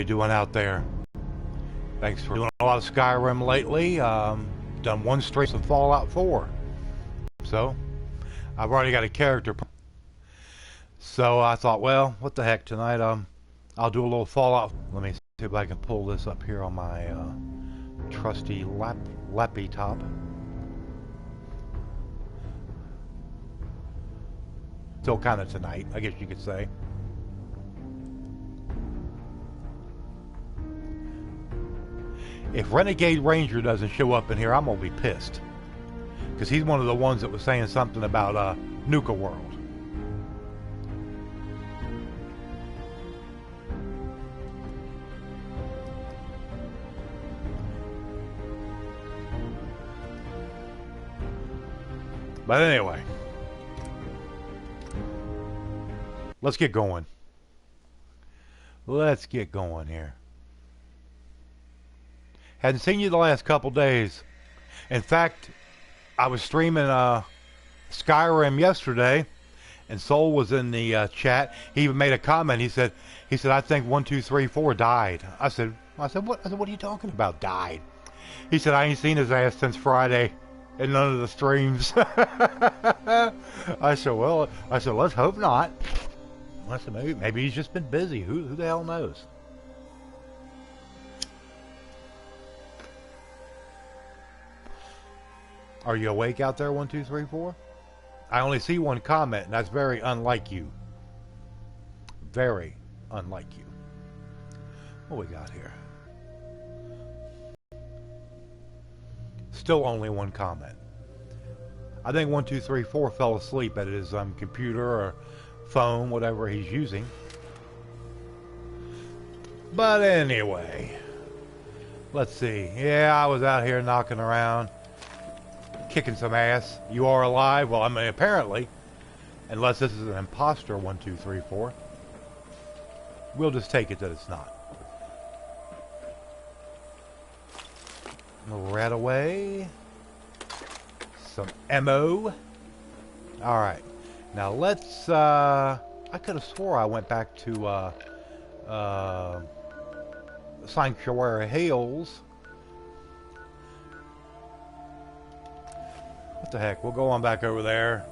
doing out there? Thanks for doing a lot of Skyrim lately. Done one stream of Fallout 4. So, I've already got a character. So I thought, well, what the heck, tonight I'll do a little Fallout. Let me see if I can pull this up here on my trusty lappy top. Still kind of tonight, I guess you could say. If Renegade Ranger doesn't show up in here, I'm going to be pissed. Because he's one of the ones that was saying something about Nuka World. But anyway. Let's get going. Let's get going here. Hadn't seen you the last couple days. In fact, I was streaming Skyrim yesterday, and Soul was in the chat. He even made a comment. He said, I think 1234 died. I said, what? What are you talking about? Died? He said, I ain't seen his ass since Friday in none of the streams. I said, let's hope not. I said, maybe he's just been busy. Who the hell knows? Are you awake out there, 1234? I only see one comment, and that's very unlike you. Very unlike you. What we got here? Still only one comment. I think 1234 fell asleep at his computer or phone, whatever he's using. But anyway, let's see. Yeah, I was out here knocking around, kicking some ass. You are alive? Well, I mean, apparently, unless this is an imposter, 1234. We'll just take it that it's not. Right away. Some ammo. Alright. Now let's, I could have swore I went back to, Sanctuary Hills. What the heck? We'll go on back over there.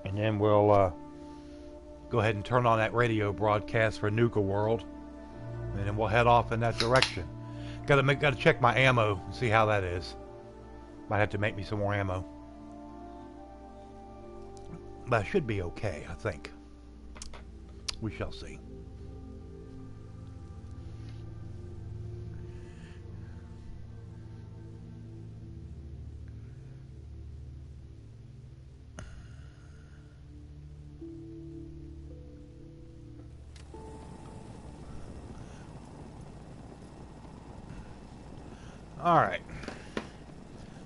And then we'll, go ahead and turn on that radio broadcast for Nuka World. And then we'll head off in that direction. Gotta check my ammo and see how that is. Might have to make me some more ammo. But I should be okay, I think. We shall see. Alright.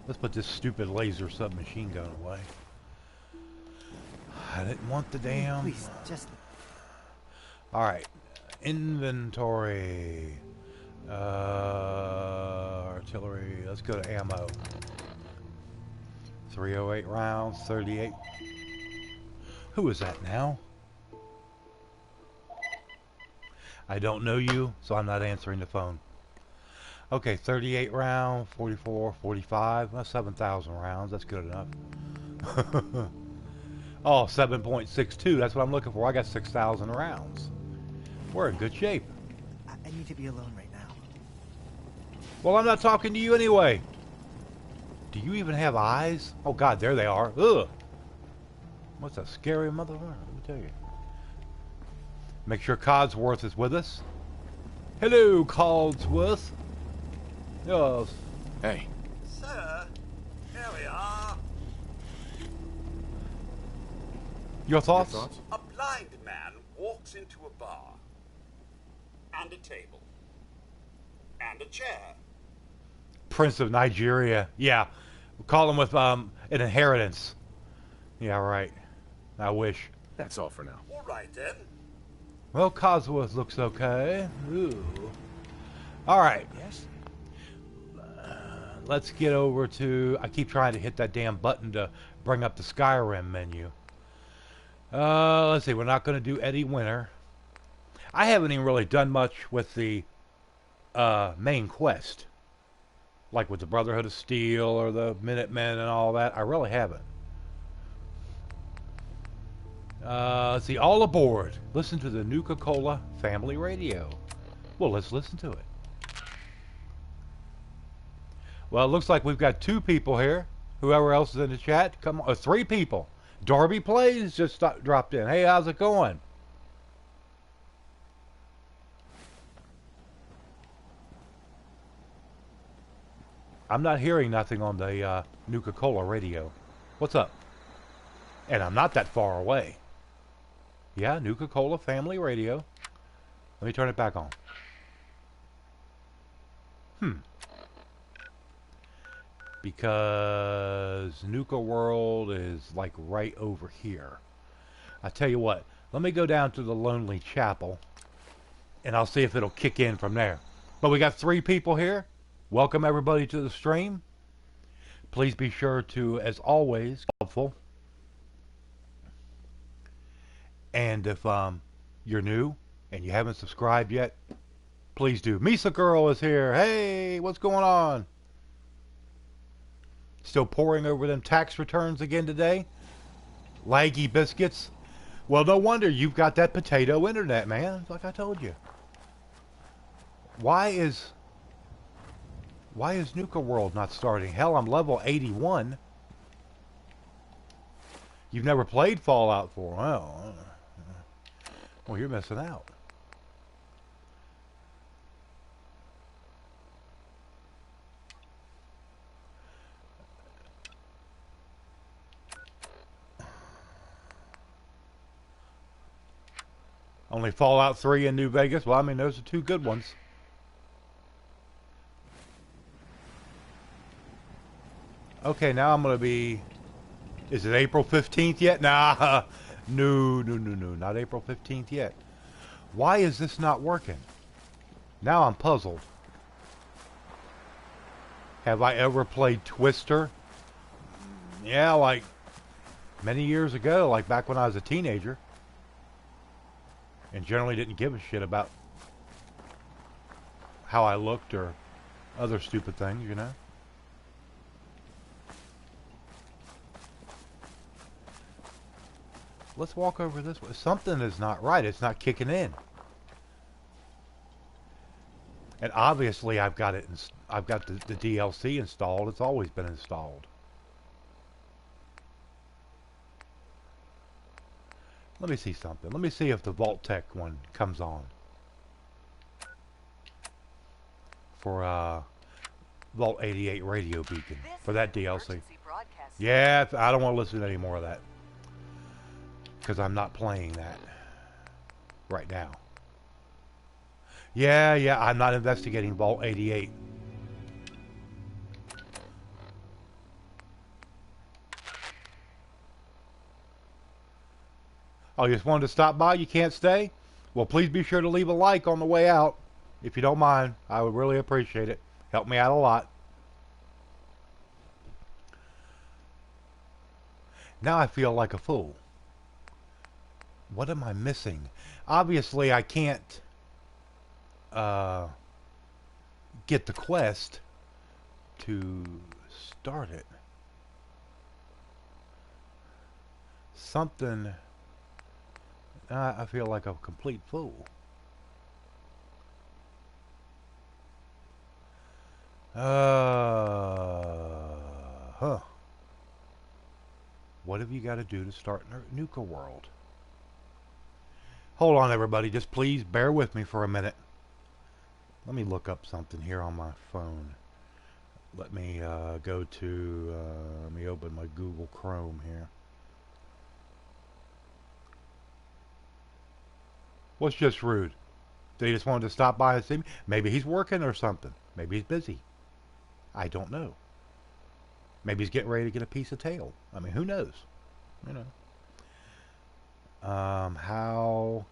Let's put this stupid laser submachine gun away. I didn't want the damn... Please, just... Alright. Inventory. Artillery. Let's go to ammo. 308 rounds, 38. Who is that now? I don't know you, so I'm not answering the phone. Okay, 38 round, 44, 45. That's 7,000 rounds. That's good enough. Oh, 7.62. That's what I'm looking for. I got 6,000 rounds. We're in good shape. I need to be alone right now. Well, I'm not talking to you anyway. Do you even have eyes? Oh, God, there they are. Ugh. What's a scary motherfucker? Let me tell you. Make sure Codsworth is with us. Hello, Codsworth. Yes. Hey. Sir, here we are. Your thoughts? A blind man walks into a bar. And a table. And a chair. Prince of Nigeria. Yeah. We'll call him with an inheritance. Yeah, right. I wish. That's all for now. All right, then. Well, Codsworth looks okay. Ooh. All right. Yes? Let's get over to... I keep trying to hit that damn button to bring up the Skyrim menu. Let's see. We're not going to do Eddie Winter. I haven't even really done much with the main quest, like with the Brotherhood of Steel or the Minutemen and all that. I really haven't. Let's see. All aboard. Listen to the Nuka Cola Family Radio. Well, let's listen to it. Well, it looks like we've got 2 people here. Whoever else is in the chat, come on. 3 people. Darby Plays just dropped in. Hey, how's it going? I'm not hearing nothing on the Nuka Cola radio. What's up? And I'm not that far away. Yeah, Nuka Cola Family Radio. Let me turn it back on. Because Nuka World is like right over here. I tell you what, let me go down to the Lonely Chapel and I'll see if it'll kick in from there. But we got 3 people here. Welcome everybody to the stream. Please be sure to, as always, helpful. And if you're new and you haven't subscribed yet, please do. Misa Girl is here. Hey, what's going on? Still pouring over them tax returns again today? Laggy biscuits? Well, no wonder you've got that potato internet, man. Like I told you. Why is Nuka World not starting? Hell, I'm level 81. You've never played Fallout 4? Well, you're missing out. Only Fallout 3 in New Vegas? Well, I mean, those are 2 good ones. Okay, now I'm going to be... Is it April 15th yet? Nah. No. Not April 15th yet. Why is this not working? Now I'm puzzled. Have I ever played Twister? Yeah, like many years ago, like back when I was a teenager. And generally didn't give a shit about how I looked or other stupid things, you know? Let's walk over this way. Something is not right. It's not kicking in. And obviously I've got it. I've got the DLC installed. It's always been installed. Let me see something. Let me see if the Vault Tech one comes on. For Vault 88 Radio Beacon. For that DLC. Yeah, I don't want to listen to any more of that. Because I'm not playing that right now. Yeah, I'm not investigating Vault 88. Oh, you just wanted to stop by? You can't stay? Well, please be sure to leave a like on the way out. If you don't mind, I would really appreciate it. Help me out a lot. Now I feel like a fool. What am I missing? Obviously, I can't get the quest to start it. Something... I feel like a complete fool. What have you got to do to start Nuka World? Hold on, everybody. Just please bear with me for a minute. Let me look up something here on my phone. Let me go to... let me open my Google Chrome here. What's just rude? Did he just wanted to stop by and see me? Maybe he's working or something. Maybe he's busy. I don't know. Maybe he's getting ready to get a piece of tail. I mean, who knows? You know. How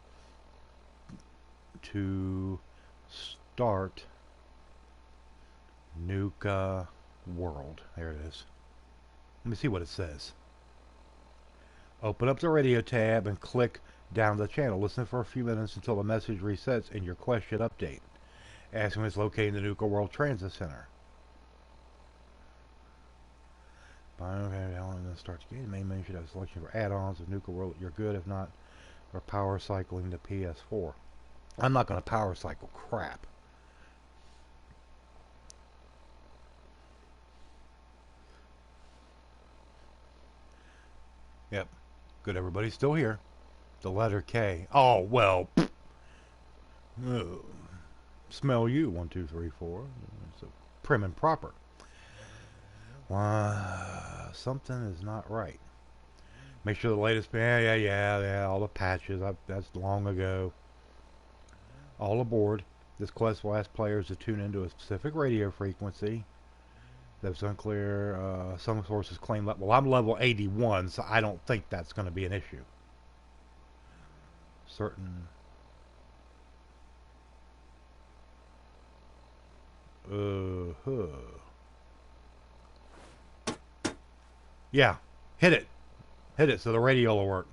to start Nuka World. There it is. Let me see what it says. Open up the radio tab and click down the channel. Listen for a few minutes until the message resets and your quest should update. Asking when it's located in the Nuka World Transit Center. Okay, then start the game. The main menu should have a selection for add-ons of Nuka World. You're good. If not, or power cycling the PS4. I'm not going to power cycle crap. Yep. Good, everybody's still here. The letter K. Oh, well. Smell you. 1, 2, 3, 4. So prim and proper. Something is not right. Make sure the latest. Yeah. All the patches. That's long ago. All aboard. This quest will ask players to tune into a specific radio frequency. That's unclear. Some sources claim that. Well, I'm level 81, so I don't think that's going to be an issue. Certain. Yeah, hit it so the radio will work.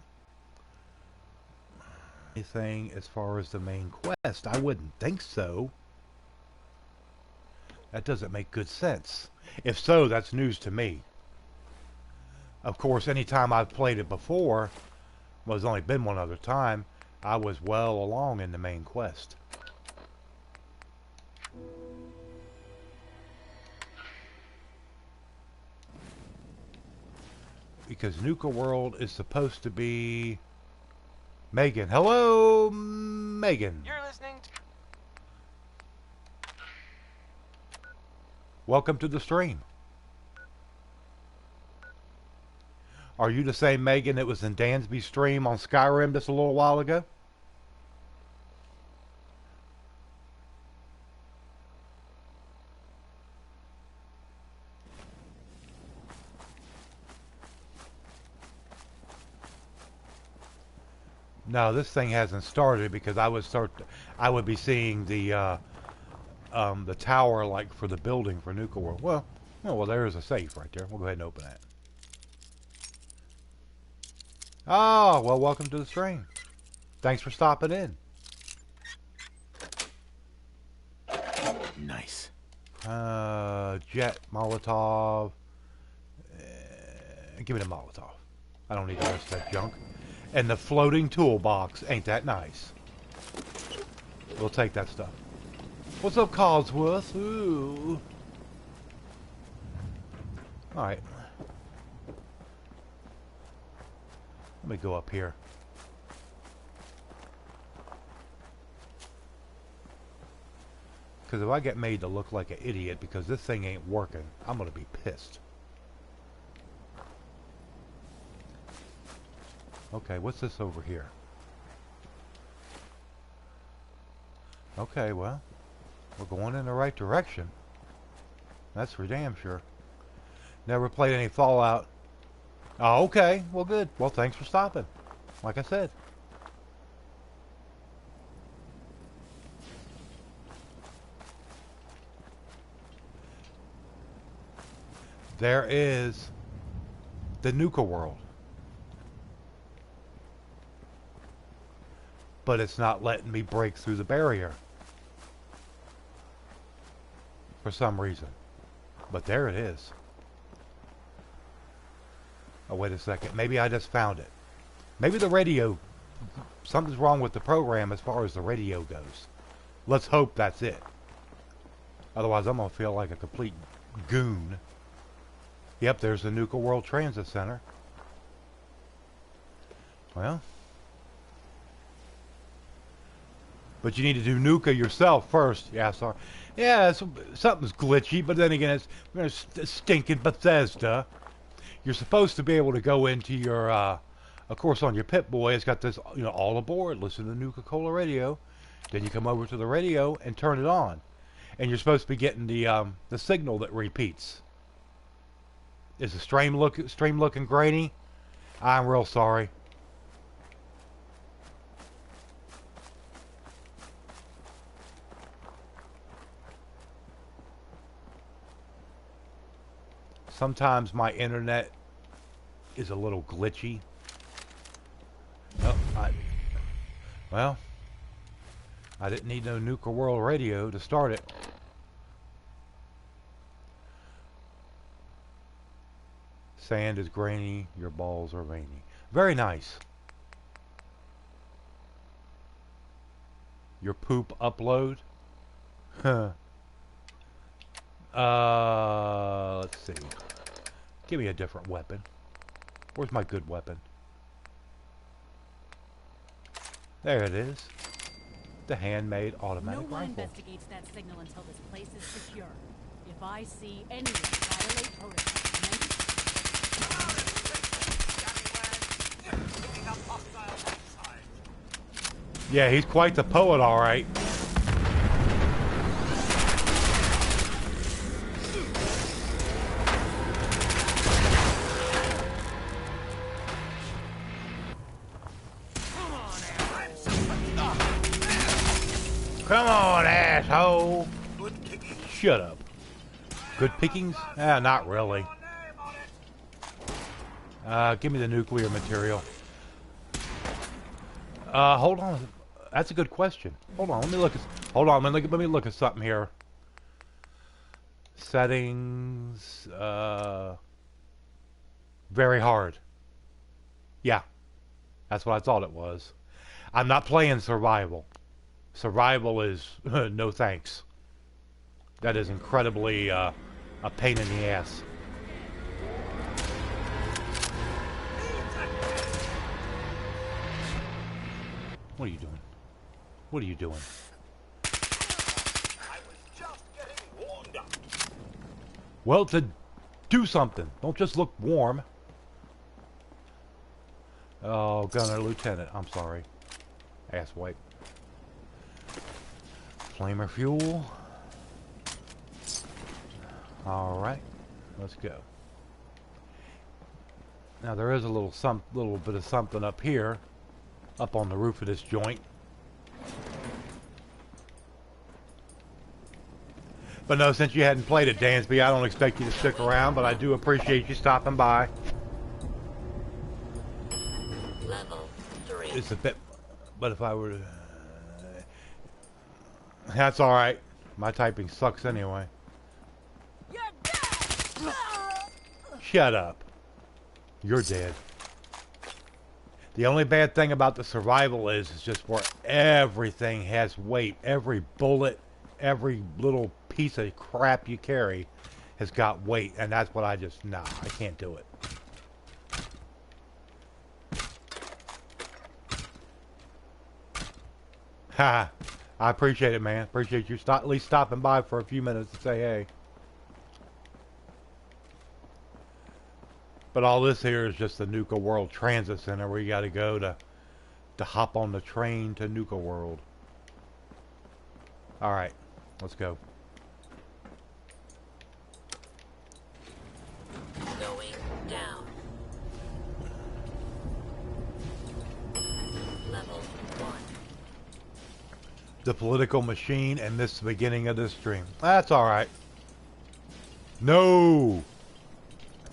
Anything as far as the main quest? I wouldn't think so. That doesn't make good sense. If so, that's news to me. Of course, anytime I've played it before, well, there's only been one other time, I was well along in the main quest. Because Nuka World is supposed to be... Megan. Hello, Megan. You're listening to... Welcome to the stream. Are you the same Megan that was in Dansby's stream on Skyrim just a little while ago? No, this thing hasn't started because I would be seeing the tower like for the building for Nuka World. Well, there's a safe right there. We'll go ahead and open that. Oh, well, welcome to the stream. Thanks for stopping in. Nice. Jet, Molotov. Give me the Molotov. I don't need the rest of that junk. And the floating toolbox. Ain't that nice? We'll take that stuff. What's up, Cosworth? Ooh. Alright. Let me go up here. Because if I get made to look like an idiot because this thing ain't working, I'm going to be pissed. Okay, what's this over here? Okay, well, we're going in the right direction. That's for damn sure. Never played any Fallout. Oh, okay. Well, good. Well, thanks for stopping. Like I said. There is the Nuka World. But it's not letting me break through the barrier. For some reason. But there it is. Oh, wait a second. Maybe I just found it. Maybe the radio... Something's wrong with the program as far as the radio goes. Let's hope that's it. Otherwise, I'm going to feel like a complete goon. Yep, there's the Nuka World Transit Center. Well... But you need to do Nuka yourself first. Yeah, sorry. Yeah, something's glitchy, but then again, it's stinking Bethesda. You're supposed to be able to go into your, of course, on your Pip-Boy, it's got this, all aboard, listen to Nuka-Cola radio. Then you come over to the radio and turn it on. And you're supposed to be getting the signal that repeats. Is the stream looking grainy? I'm real sorry. Sometimes my internet is a little glitchy. Oh, Well, I didn't need no Nuka World radio to start it. Sand is grainy, your balls are veiny. Very nice. Your poop upload. Let's see. Give me a different weapon. Where's my good weapon? There it is. The handmade automatic No one rifle. investigates that signal until this place is secure. If I see anyone violate protocol, Yeah, he's quite the poet, all right. Come on, asshole. Shut up. Good pickings? Ah, not really. Give me the nuclear material. Hold on. That's a good question. Hold on. Let me look. Hold on. Let me look at something here. Settings. Very hard. Yeah. That's what I thought it was. I'm not playing survival. Survival is no thanks. That is incredibly a pain in the ass. What are you doing? What are you doing? I was just getting warmed up. Well, to do something. Don't just look warm. Oh, Gunner Lieutenant. I'm sorry. Asswipe. Flamer fuel. Alright. Let's go. Now there is a little bit of something up here. Up on the roof of this joint. But no, since you hadn't played it, Dansby, I don't expect you to stick around, but I do appreciate you stopping by. Level 3. It's a bit, but if I were to... That's alright. My typing sucks anyway. you're dead! Shut up. You're dead. The only bad thing about the survival is just where everything has weight. Every bullet, every little piece of crap you carry has got weight. And that's what I just... Nah, I can't do it. Ha! I appreciate it, man. Appreciate you at least stopping by for a few minutes to say hey. But all this here is just the Nuka World Transit Center where you got to go to hop on the train to Nuka World. All right, let's go. Going down. Level 1. The political machine and missed the beginning of this stream. That's all right. No.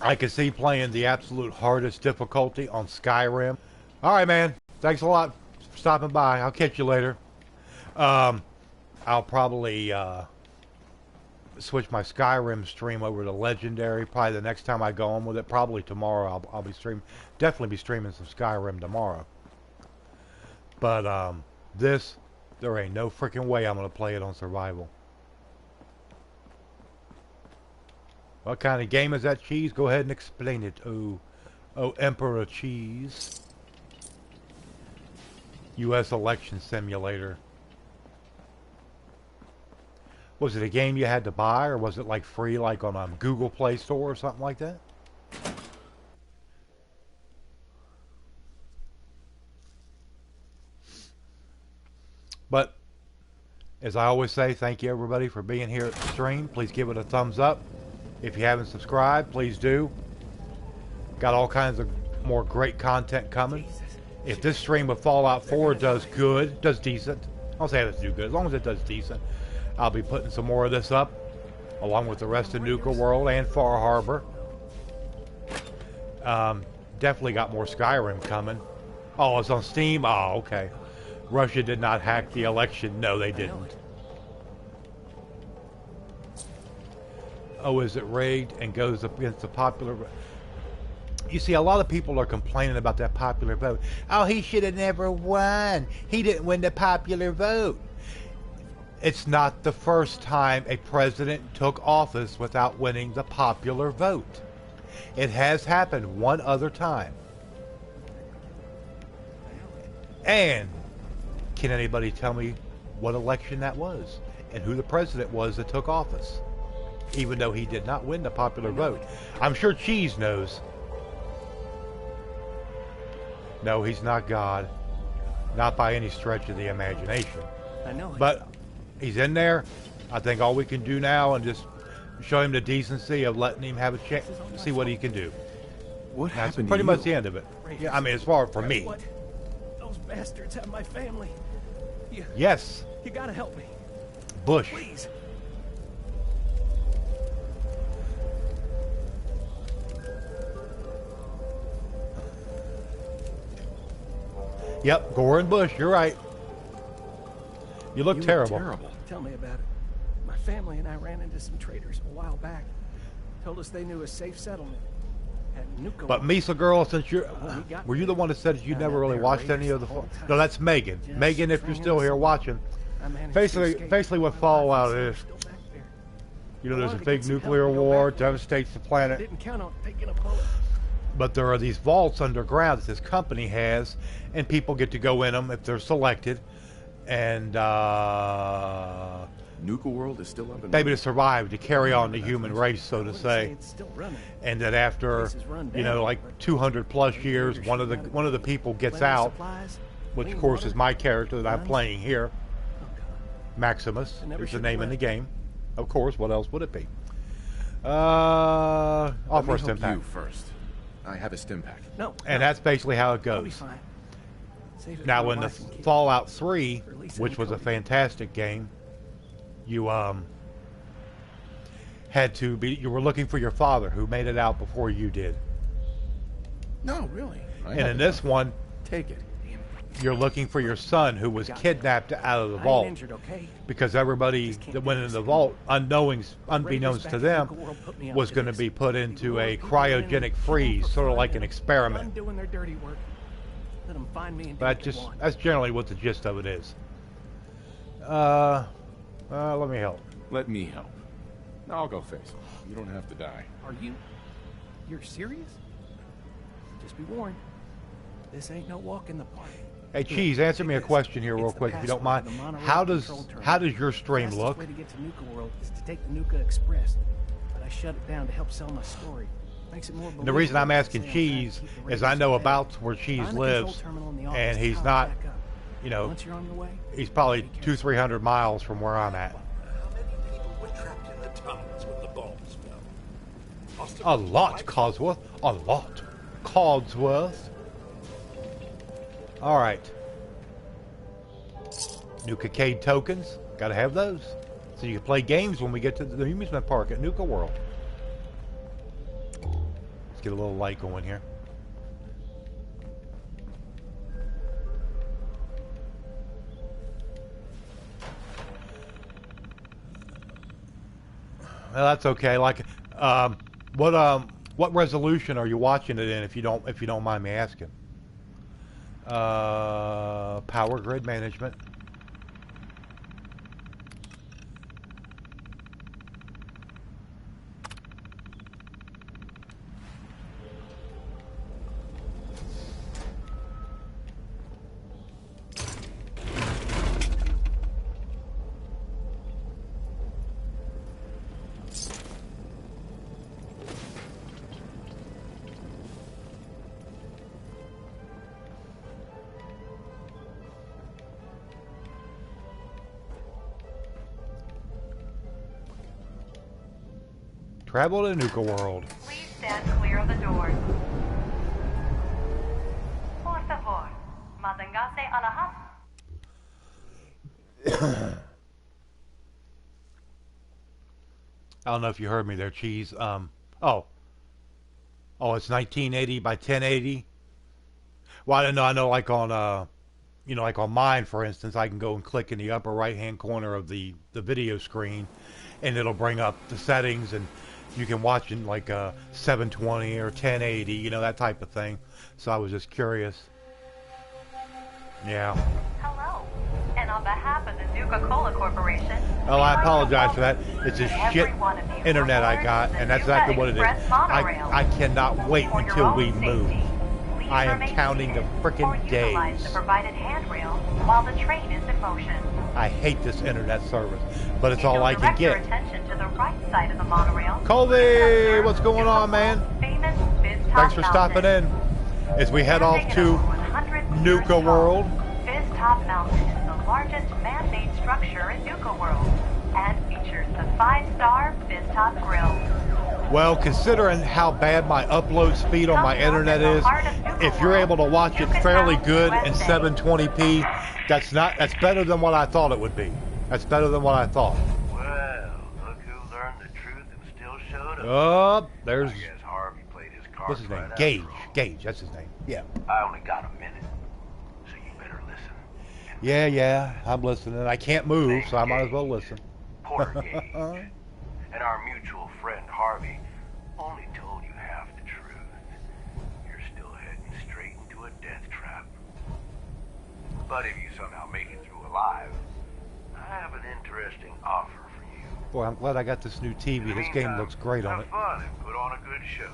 I can see playing the absolute hardest difficulty on Skyrim. All right, man. Thanks a lot for stopping by. I'll catch you later. I'll probably switch my Skyrim stream over to Legendary. Probably the next time I go on with it. Probably tomorrow. I'll be definitely be streaming some Skyrim tomorrow. But there ain't no freaking way I'm gonna play it on survival. What kind of game is that, Cheese? Go ahead and explain it. Oh, Emperor Cheese. U.S. election simulator. Was it a game you had to buy, or was it like free, like on a Google Play Store or something like that? But, as I always say, thank you everybody for being here at the stream. Please give it a thumbs up. If you haven't subscribed, please do. Got all kinds of more great content coming. If this stream of Fallout 4 does good, does decent, I'll say it does do good, as long as it does decent, I'll be putting some more of this up, along with the rest of Nuka World and Far Harbor. Definitely got more Skyrim coming. Oh, it's on Steam? Oh, okay. Russia did not hack the election. No, they I know didn't. it. Oh, is it rigged and goes up against the popular? You see, a lot of people are complaining about that popular vote. Oh, he should have never won. He didn't win the popular vote. It's not the first time a president took office without winning the popular vote. It has happened one other time. And can anybody tell me what election that was and who the president was that took office? Even though he did not win the popular vote. I'm sure Cheese knows. No, he's not God. Not by any stretch of the imagination. I know it. But he's in there. I think all we can do now and just show him the decency of letting him have a chance, see what he can do. What That's happened pretty to much you? the end of it. Yeah, I mean, as far for me. What? Those bastards have my family. Yes, You gotta help me, Bush. please. Yep, Gore and Bush. You're right. You look You look terrible. terrible. Tell me about it. My family and I ran into some traders a while back. Told us they knew a safe settlement at Nuka. But Misa girl, since you're, When we got were you the one that said you found never out really they were watched any raiders of the? the whole time. No, that's Megan. Just Megan, if you're stringing still us here along. watching, I managed basically, to escape. basically what My fallout wife and is, son are still back there. you know, there's a wanted to big get some help nuclear to go war, back. devastates the planet. Didn't count on taking a bullet. But there are these vaults underground that this company has, and people get to go in them if they're selected, and Nuka World is still up and maybe to survive, to carry on the human race, so I to wouldn't say. it's still running. And that after, Place is run you know, down, like but 200 plus years, leadership one of got the it. people gets Plenty of out, supplies, which clean of course water, is my character that I'm guns. playing here. Oh, God. Maximus I never is the should've name in the left. game. Of course, what else would it be? Let Off me our help stim pack. you first. I have a stim pack. No. And no, that's basically how it I'll be goes. fine. Save it Now, for when my the wife and kids. Fallout 3, For Lisa which and was a Cody. fantastic game, you had to be, you were looking for your father who made it out before you did. No, really. I And in haven't. this one, Take it. you're looking for your son who was kidnapped out of the I ain't vault injured, okay? because everybody Just can't that went do in this the vault, unbeknownst Raiders to back them, in Nuka World put me up was to going to this. be put They into lure a people in and cryogenic keep 'em freeze, for sort of fun like and an let experiment. 'em doing their dirty work. Let 'em find me and do That what they just want. that's generally what the gist of it is. Let me help. Let me help. I'll go face it. You don't have to die. Are you? You're serious? Just be warned. This ain't no walk in the park. Hey, Cheese, answer me a question here real It's the quick, if you don't password mind. to the monorail How does control terminal. how does your stream Fastest look? way to get to Nuka World is to take the Nuka Express, but I shut it down to help sell my story. Makes it more And the reason I'm believable asking than saying I'm trying Cheese to keep the is I Raiders know at bay. about where Cheese Find the control lives, terminal in the office, and he's power not, back up. you know, Once you're on your way, he's probably 200-300 miles from where I'm at. How many people were trapped in the tunnels when the bombs fell? Must have A been lot, quite- Cosworth. A lot. Codsworth. All right. Nuka Cade tokens. Got to have those. So you can play games when we get to the amusement park at Nuka World. Let's get a little light going here. Well, that's okay. Like, what resolution are you watching it in? If you don't mind me asking. Power grid management. Travel to Nuka World. Please stand clear of the doors. Por favor, manténgase alejado. I don't know if you heard me there, Cheese. Oh, it's 1980 by 1080. Well, I don't know. I know, like on You know, like on mine, for instance, I can go and click in the upper right-hand corner of the video screen, and it'll bring up the settings, and you can watch in like 720 or 1080, you know, that type of thing. So I was just curious. Yeah. Hello. And on behalf of the Nuka Cola Corporation, Well, I apologize for that. It's a shit internet I got, and that's exactly what it is. I cannot wait until we move. I am counting the frickin' days. The provided handrail while the train is in motion. I hate this internet service, but it's all I can Direct your get. attention to the right side of the monorail. Colby, what's going on, man? Famous Fizz-Top Thanks for stopping Mountain. in. As we head off to Nuka World. Fizz-Top Mountain is the largest man-made structure in Nuka World and features the 5-star Fizz-Top Grill. Well, considering how bad my upload speed on my internet is, if you're able to watch it fairly good in 720p, that's better than what I thought it would be. That's better than what I thought. Well, look who learned the truth and still showed up. Oh, there's, I guess Harvey played his cards what's his name? right Gage. after all. Gage, that's his name. Yeah. I only got a minute, so you better listen. Yeah, I'm listening. I can't move, so I might as well listen. Poor Gage. And our mutual friend Harvey only told you half the truth. You're still heading straight into a death trap. But if you somehow make it through alive, I have an interesting offer for you. Boy, I'm glad I got this new TV. This game looks great on it. Have fun and put on a good show.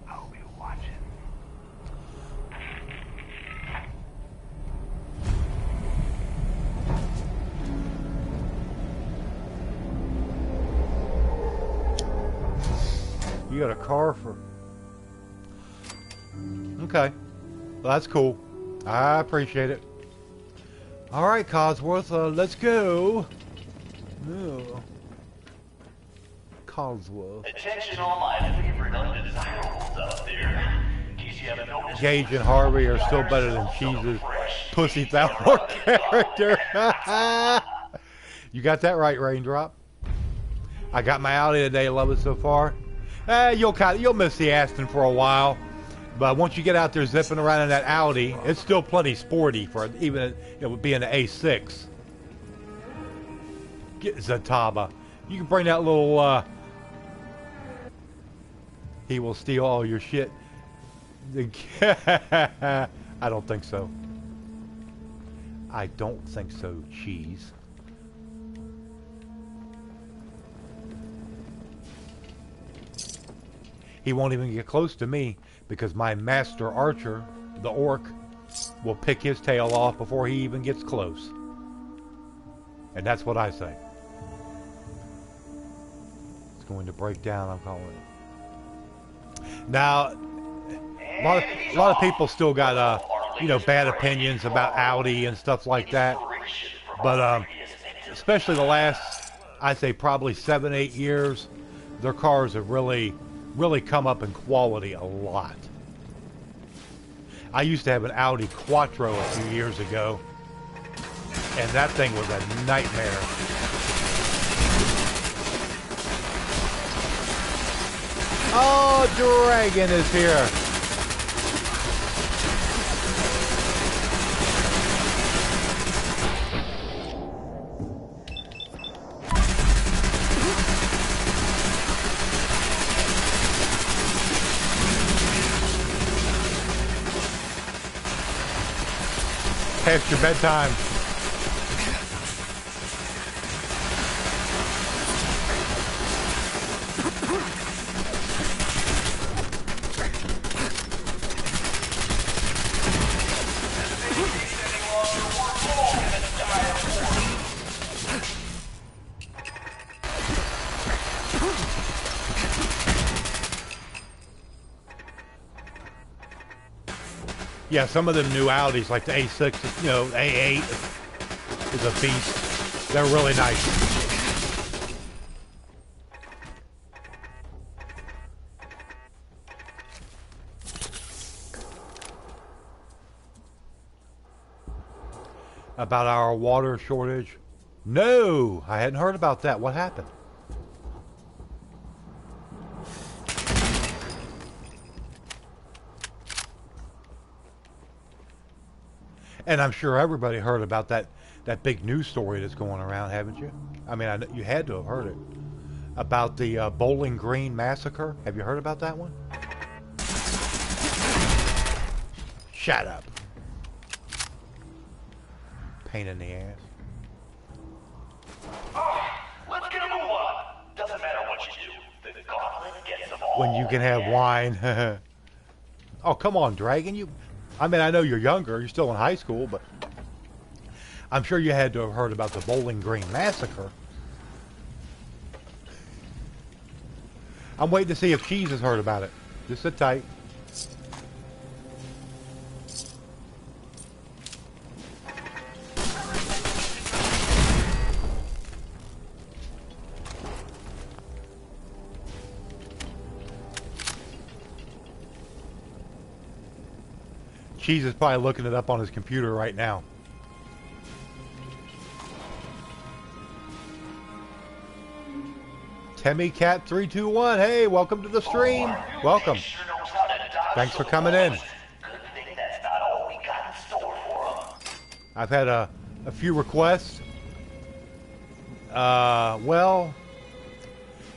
I'll be watching. You got a car for... Okay. Well, that's cool. I appreciate it. All right, Cosworth, let's go. No. Cosworth. Attention all my favorite undesirables out there. In case you haven't noticed, Gage and Harvey are still better than Cheese's Pussy Thalmor character. You got that right, Raindrop. I got my Audi today. Love it so far. You'll miss the Aston for a while, but once you get out there zipping around in that Audi, it's still plenty sporty for even being an A6. Get Zataba. You can bring that little. He will steal all your shit. I don't think so. I don't think so, Cheese. He won't even get close to me because my master archer, the orc, will pick his tail off before he even gets close. And that's what I say. It's going to break down, I'm calling it. Now, a lot of people still got, bad opinions about Audi and stuff like that. But especially the last, I'd say probably 7-8 years, their cars have really come up in quality a lot. I used to have an Audi Quattro a few years ago, and that thing was a nightmare. Oh, Dragon is here. Past your bedtime. Yeah, some of them new Audis, like the A6, A8 is a beast. They're really nice. About our water shortage? No, I hadn't heard about that. What happened? And I'm sure everybody heard about that big news story that's going around, haven't you? I mean, you had to have heard it. About the Bowling Green massacre. Have you heard about that one? Shut up. Pain in the ass. Let's get a move on. Doesn't matter what you do. The gauntlet gets them all. When you can have wine. Oh, come on, Dragon. I mean, I know you're younger. You're still in high school, but I'm sure you had to have heard about the Bowling Green massacre. I'm waiting to see if Cheese has heard about it. Just sit tight. Cheese is probably looking it up on his computer right now. Temmie Cat 321, hey, welcome to the stream. Welcome. Thanks for coming in. I've had a few requests. Well,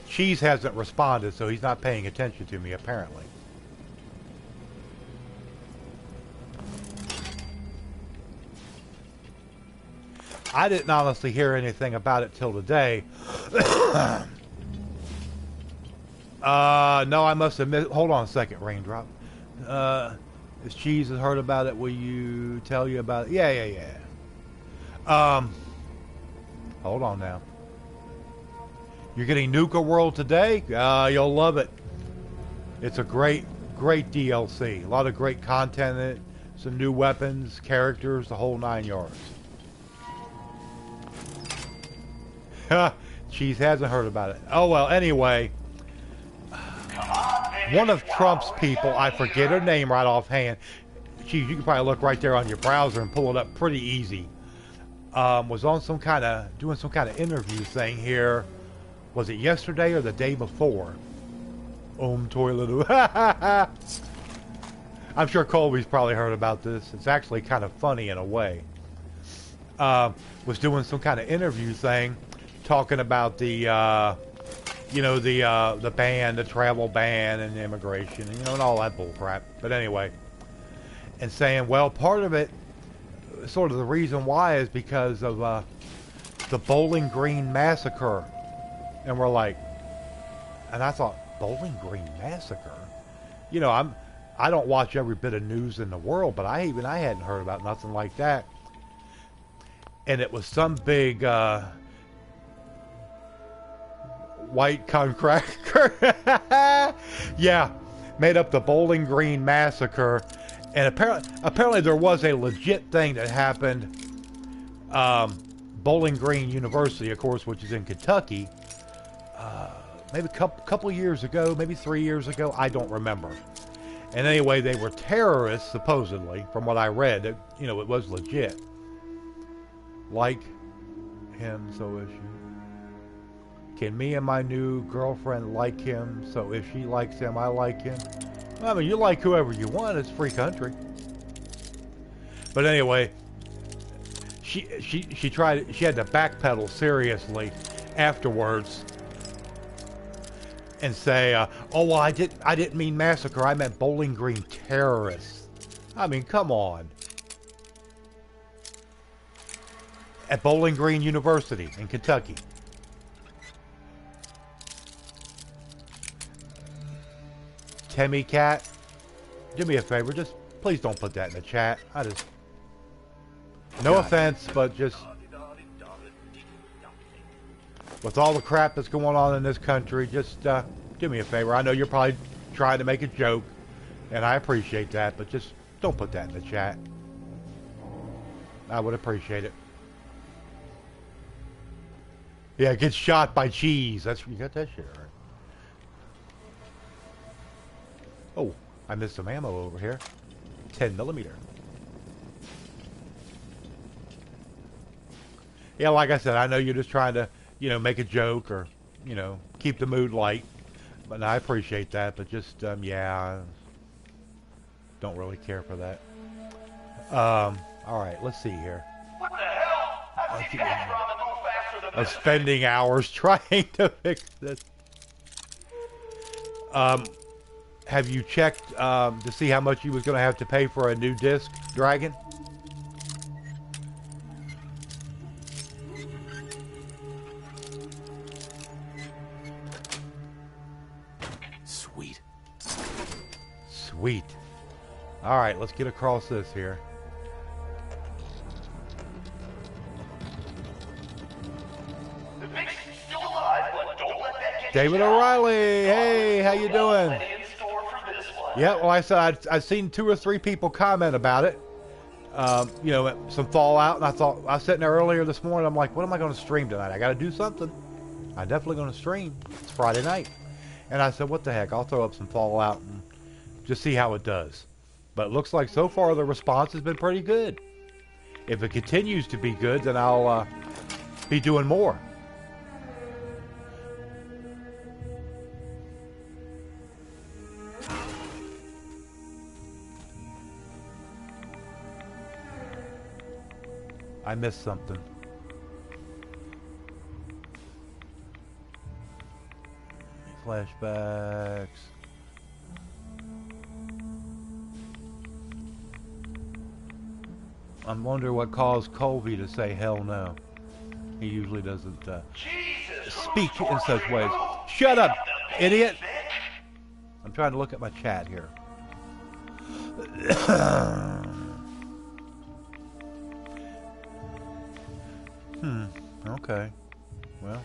Cheese hasn't responded, so he's not paying attention to me, apparently. I didn't honestly hear anything about it till today. No, I must admit. Hold on a second, Raindrop. If Cheese has heard about it, will you tell you about it? Yeah. Hold on now. You're getting Nuka World today? You'll love it. It's a great DLC. A lot of great content in it. Some new weapons, characters, the whole 9 yards. Cheese hasn't heard about it. Oh, well, anyway. One of Trump's people, I forget her name right offhand. Cheese, you can probably look right there on your browser and pull it up pretty easy. Was on doing some kind of interview thing here. Was it yesterday or the day before? Toilet. I'm sure Colby's probably heard about this. It's actually kind of funny in a way. Was doing some kind of interview thing, talking about the ban, the travel ban, and immigration, and all that bull crap. But anyway, and saying, well, part of it, sort of the reason why, is because of the Bowling Green massacre. And we're like, and I thought, Bowling Green massacre? I don't watch every bit of news in the world, but I hadn't heard about nothing like that. And it was some big white contractor. Yeah, made up the Bowling Green massacre. And apparently there was a legit thing that happened. Bowling Green University, of course, which is in Kentucky. Maybe a couple years ago, maybe 3 years ago, I don't remember. And anyway, they were terrorists, supposedly, from what I read. It was legit. Like him, so is she. Can me and my new girlfriend like him? So if she likes him, I like him. I mean, you like whoever you want. It's a free country. But anyway, she had to backpedal seriously afterwards and say, "Oh, well, I didn't mean massacre. I meant Bowling Green terrorists." I mean, come on. At Bowling Green University in Kentucky. Temmie Cat, do me a favor, just please don't put that in the chat. No offense, but just with all the crap that's going on in this country, just do me a favor. I know you're probably trying to make a joke, and I appreciate that, but just don't put that in the chat. I would appreciate it. Yeah, get shot by Cheese. You got that shit right. Oh, I missed some ammo over here. 10mm. Yeah, like I said, I know you're just trying to, make a joke or, keep the mood light. But I appreciate that. But just, yeah, don't really care for that. Alright, let's see here. What the hell? I've seen that ramen move faster than I'm this. spending hours trying to fix this. Have you checked to see how much you was going to have to pay for a new disc, Dragon? Sweet. Sweet. Alright, let's get across this here. The Vic's still alive, but don't let that get David you down. O'Reilly, hey, how you doing? Plenty in store for this one. Yeah, well, I said I'd seen 2 or 3 people comment about it. You know, some Fallout, and I thought, I was sitting there earlier this morning, I'm like, what am I going to stream tonight? I got to do something. I'm definitely going to stream. It's Friday night. And I said, what the heck, I'll throw up some Fallout and just see how it does. But it looks like so far the response has been pretty good. If it continues to be good, then I'll be doing more. I missed something. Flashbacks. I wonder what caused Colby to say hell no. He usually doesn't speak in such ways. Shut up, idiot! I'm trying to look at my chat here. Okay. Well.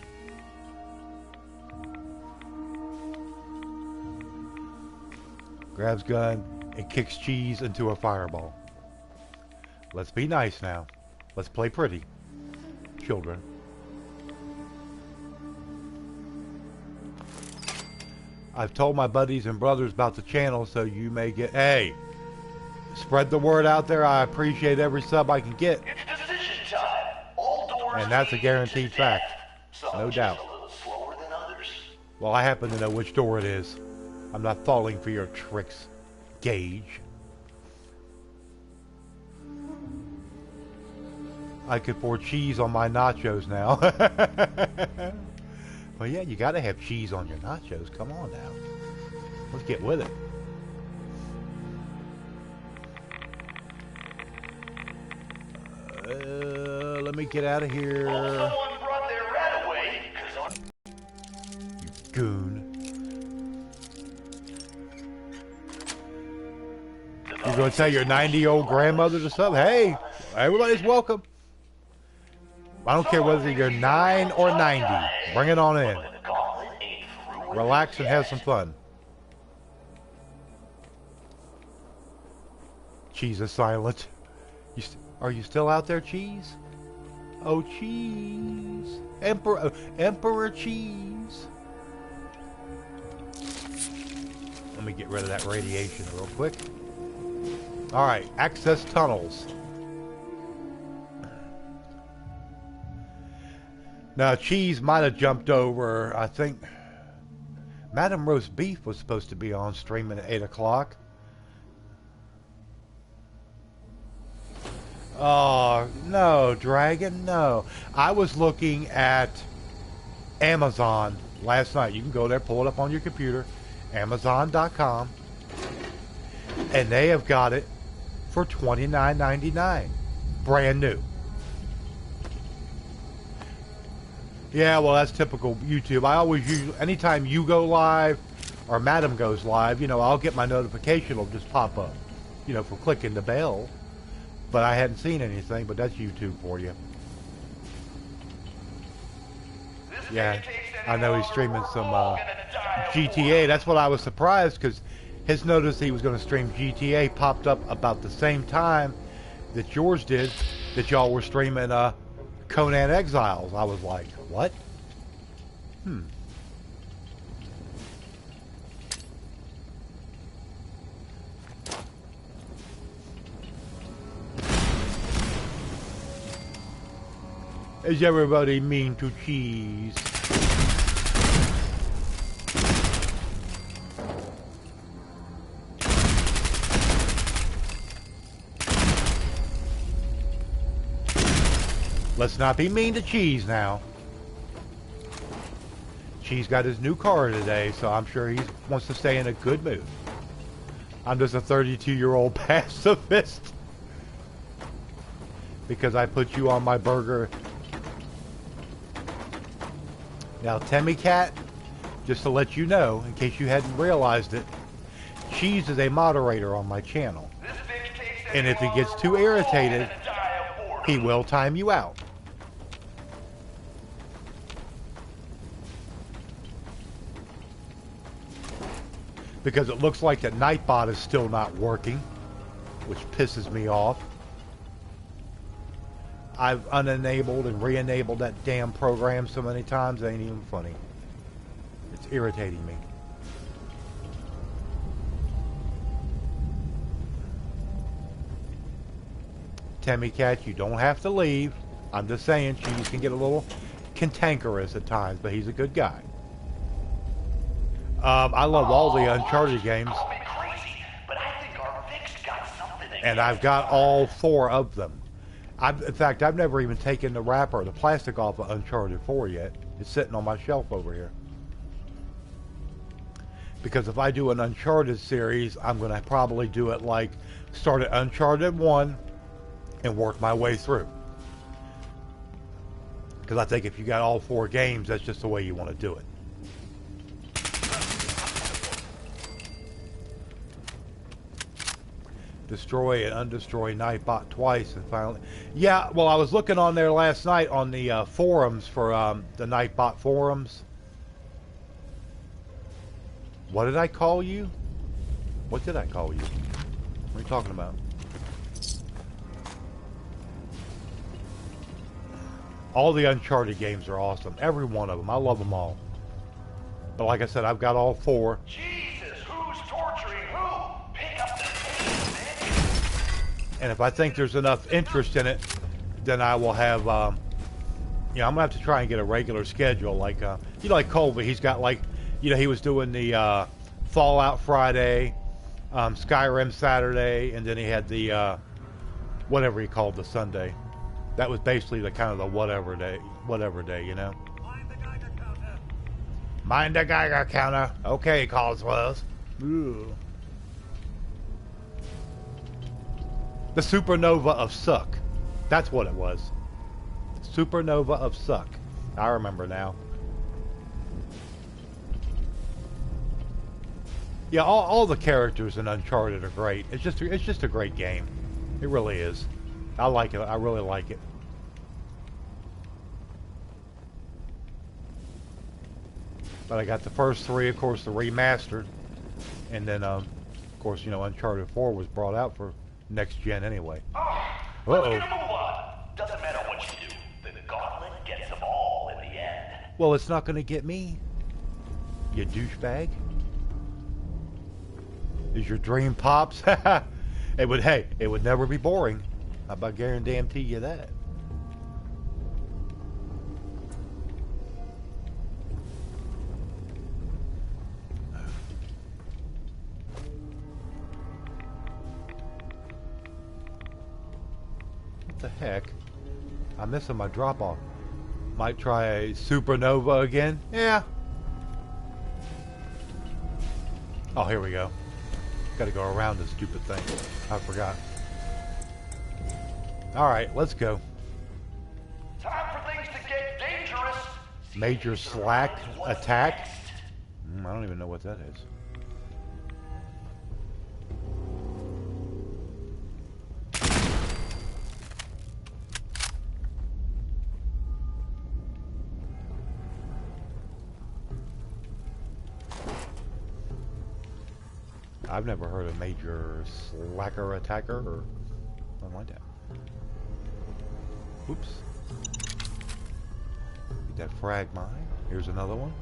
Grabs gun and kicks cheese into a fireball. Let's be nice now. Let's play pretty. Children. I've told my buddies and brothers about the channel, so you may get... Hey! Spread the word out there. I appreciate every sub I can get. It's decision time. All doors And that's a lead guaranteed to fact. death. Some No just doubt. a little slower than others. Well, I happen to know which door it is. I'm not falling for your tricks, Gage. I could pour cheese on my nachos now. Well, yeah, you gotta have cheese on your nachos. Come on now. Let's get with it. Let me get out of here. Oh, someone brought their rat away, 'cause You goon. You're gonna tell your 90-year-old grandmother to sub? Hey, everybody's welcome. I don't care whether you're 9 or 90. Bring it on in. Relax and have some fun. Cheese is silent. Are you still out there, Cheese? Oh, Cheese. Emperor Cheese. Let me get rid of that radiation real quick. Alright, access tunnels. Now, Cheese might have jumped over, I think, Madam Roast Beef was supposed to be on streaming at 8 o'clock. Oh, no, Dragon, no. I was looking at Amazon last night. You can go there, pull it up on your computer, Amazon.com, and they have got it for $29.99, brand new. Yeah, well, that's typical YouTube. I always use, anytime you go live or Madam goes live, you know, I'll get my notification. It'll just pop up, you know, for clicking the bell. But I hadn't seen anything, but that's YouTube for you. Yeah, I know he's streaming some GTA. That's what I was surprised, because his notice he was going to stream GTA popped up about the same time that yours did, that y'all were streaming Conan Exiles. I was like, what? Is everybody mean to Cheese? Let's not be mean to Cheese now. Cheese got his new car today, so I'm sure he wants to stay in a good mood. I'm just a 32-year-old pacifist. Because I put you on my burger. Now, Temmy Cat, just to let you know, in case you hadn't realized it, Cheese is a moderator on my channel. And if he gets too irritated, he will time you out. Because it looks like that Nightbot is still not working, which pisses me off. I've unenabled and re-enabled that damn program so many times, it ain't even funny. It's irritating me. Temmy Cat, you don't have to leave. I'm just saying, Cheese can get a little cantankerous at times, but he's a good guy. I love all the Uncharted games. And I've got all 4 of them. In fact, I've never even taken the wrapper or the plastic off of Uncharted 4 yet. It's sitting on my shelf over here. Because if I do an Uncharted series, I'm going to probably do it like start at Uncharted 1 and work my way through. Because I think if you got all 4 games, that's just the way you want to do it. Destroy and undestroy Nightbot twice and finally... Yeah, well, I was looking on there last night on the forums for the Nightbot forums. What did I call you? What did I call you? What are you talking about? All the Uncharted games are awesome. Every one of them. I love them all. But like I said, I've got all 4. Jesus, who's torturing who? Pick up the pace, man. And if I think there's enough interest in it, then I will have, I'm going to have to try and get a regular schedule. Like, like Colby, he's got like, he was doing the Fallout Friday, Skyrim Saturday, and then he had the, whatever he called the Sunday. That was basically the kind of the whatever day, you know? Mind the Geiger counter. Okay, Coswells. Ooh. The Supernova of Suck. That's what it was. Supernova of Suck. I remember now. Yeah, all the characters in Uncharted are great. It's just a great game. It really is. I like it. I really like it. But I got the first 3, of course, the remastered. And then, of course, Uncharted 4 was brought out for next gen anyway. Let's get a move on. Doesn't matter what you do. The gauntlet gets them all in the end. Well, it's not going to get me, you douchebag. Is your dream Pops? It would never be boring. How about guarantee you that? What the heck? I'm missing my drop off. Might try a Supernova again? Yeah. Oh, here we go. Gotta go around this stupid thing. I forgot. Alright, let's go. Time for things to get dangerous. Major Slack attack? I don't even know what that is. I've never heard of Major Slacker Attacker or something like that. Oops. Get that frag mine. Here's another one.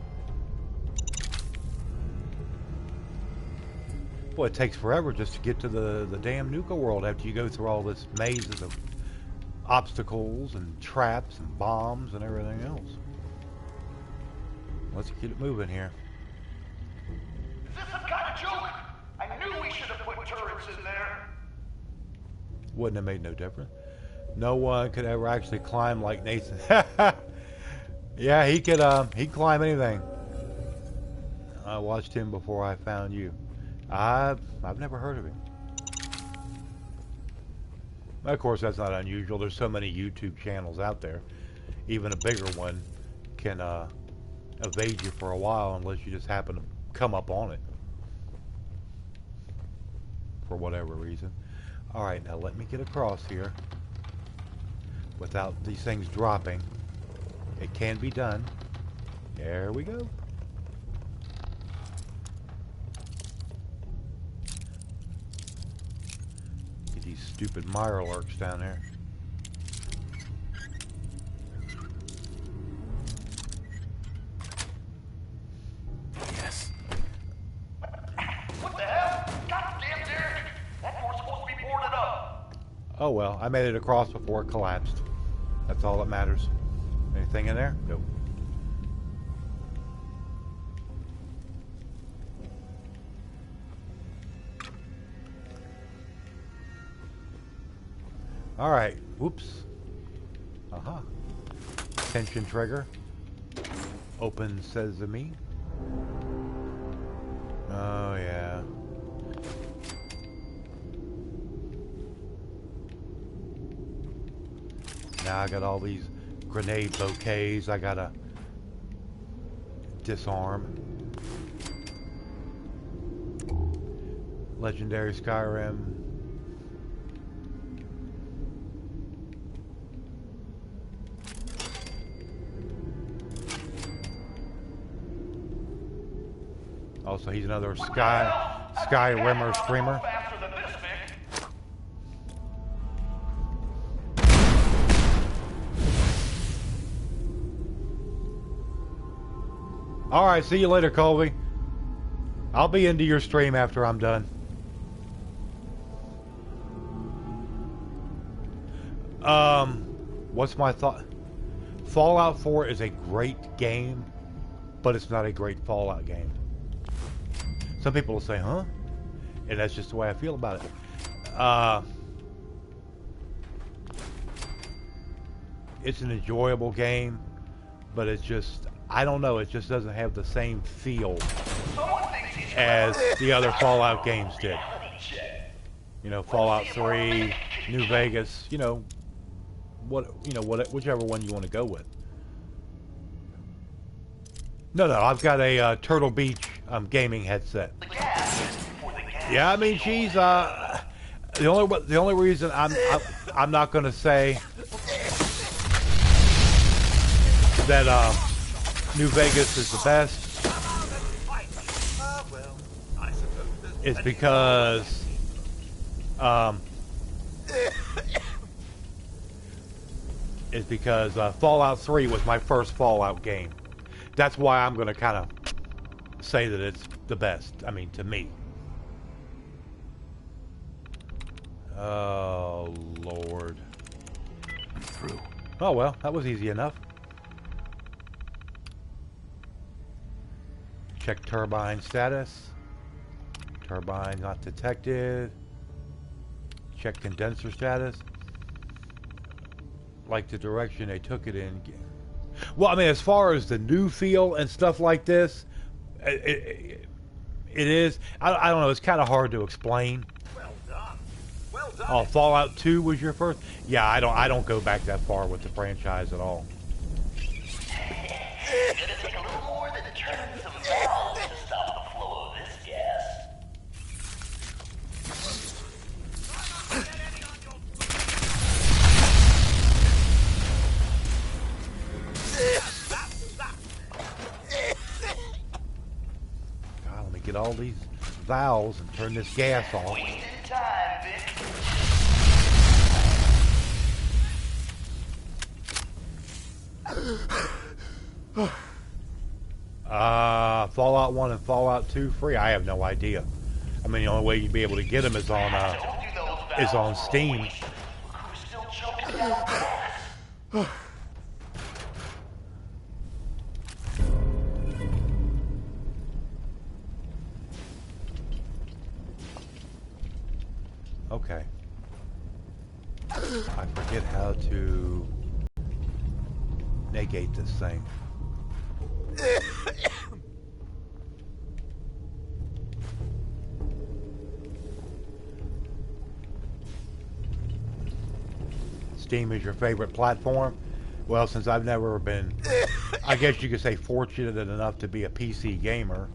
Boy, it takes forever just to get to the damn Nuka world after you go through all this mazes of obstacles and traps and bombs and everything else. Let's get it moving here. Is this some kind of joke? I knew we should have put turrets in there. Wouldn't have made no difference. No one could ever actually climb like Nathan. Yeah, he could. He'd climb anything. I watched him before I found you. I've never heard of him. Of course, that's not unusual. There's so many YouTube channels out there. Even a bigger one can evade you for a while unless you just happen to come up on it for whatever reason. All right, now let me get across here without these things dropping. It can be done. There we go. Get these stupid mire lurks down there. Yes. What the hell? Goddamn, Derek! That door's supposed to be boarded up. Oh well, I made it across before it collapsed. That's all that matters. Anything in there? Nope. All right. Whoops. Aha. Tension trigger. Open sesame. Oh yeah. Now I got all these grenade bouquets I gotta disarm. Legendary Skyrim. Also, he's another Skyrimmer streamer. Faster than this, Vic. All right, see you later, Colby. I'll be into your stream after I'm done. What's my thought? Fallout 4 is a great game, but it's not a great Fallout game. Some people will say, huh? And that's just the way I feel about it. It's an enjoyable game, but it's just, I don't know, it just doesn't have the same feel as the other Fallout games did. You know, Fallout 3, New Vegas, you know, whichever one you want to go with. No, I've got a Turtle Beach gaming headset. Yeah, I mean, geez, the only reason I'm not going to say that New Vegas is the best is because Fallout 3 was my first Fallout game. That's why I'm going to kind of say that it's the best. I mean, to me. Oh, Lord. I'm through. Oh, well, that was easy enough. Check turbine status. Turbine not detected. Check condenser status. Like the direction they took it in. Well, I mean, as far as the new feel and stuff like this, it is. I don't know. It's kind of hard to explain. Well done. Well done. Oh, Fallout 2 was your first? Yeah, I don't go back that far with the franchise at all. It's gonna take a little more than turning some valves to stop the flow of this gas. God, let me get all these valves and turn this gas off. Wasting time, Vic. Fallout 1 and Fallout 2 free? I have no idea. I mean, the only way you'd be able to get them is on Steam. Who's still choking down gas? Okay. I forget how to negate this thing. Steam is your favorite platform? Well, since I've never been, I guess you could say, fortunate enough to be a PC gamer,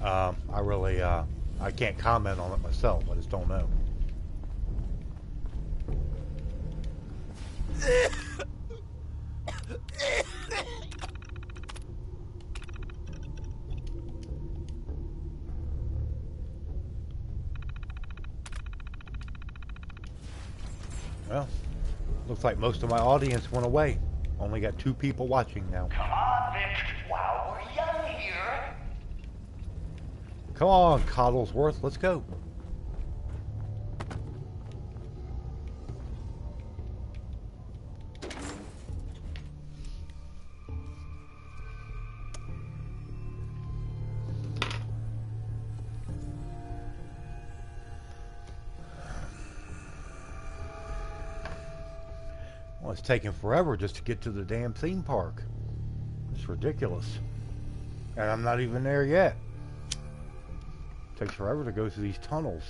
I really, I can't comment on it myself. I just don't know. Well, looks like most of my audience went away. Only got 2 people watching now. Come on, Vic. While we're young here. Come on, Coddlesworth, let's go. Well, it's taking forever just to get to the damn theme park. It's ridiculous. And I'm not even there yet. It takes forever to go through these tunnels.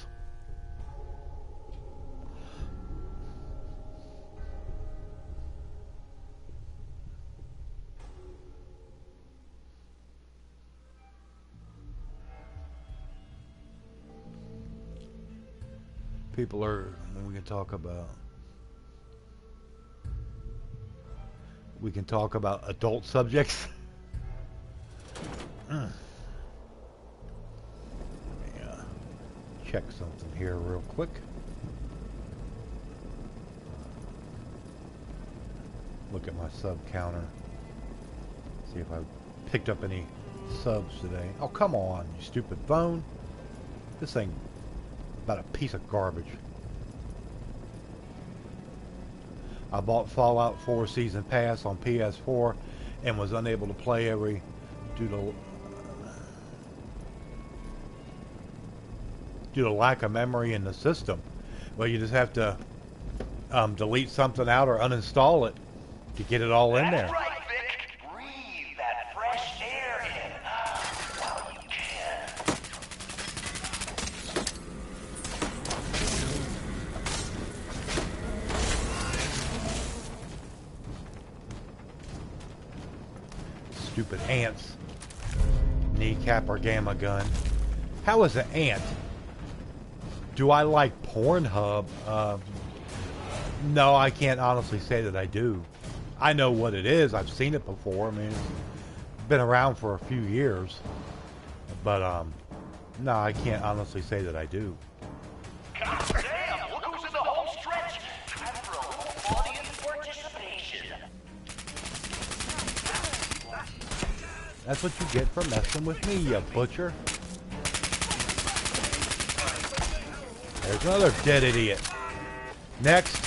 People are, we can talk about adult subjects. Yeah. Check something here real quick. Look at my sub counter. See if I picked up any subs today. Oh, come on, you stupid phone. This thing about a piece of garbage. I bought Fallout 4 Season Pass on PS4 and was unable to play due to lack of memory in the system. Well, you just have to delete something out or uninstall it to get it all in there. That's right, Vic. Breathe that fresh air in while you can. Stupid ants. Kneecap or gamma gun. How is an ant? Do I like Pornhub? No, I can't honestly say that I do. I know what it is. I've seen it before. I mean, it's been around for a few years. But, no, I can't honestly say that I do. God damn, look who's in the home stretch. Time for a little audience participation. That's what you get for messing with me, you butcher. There's another dead idiot. Next.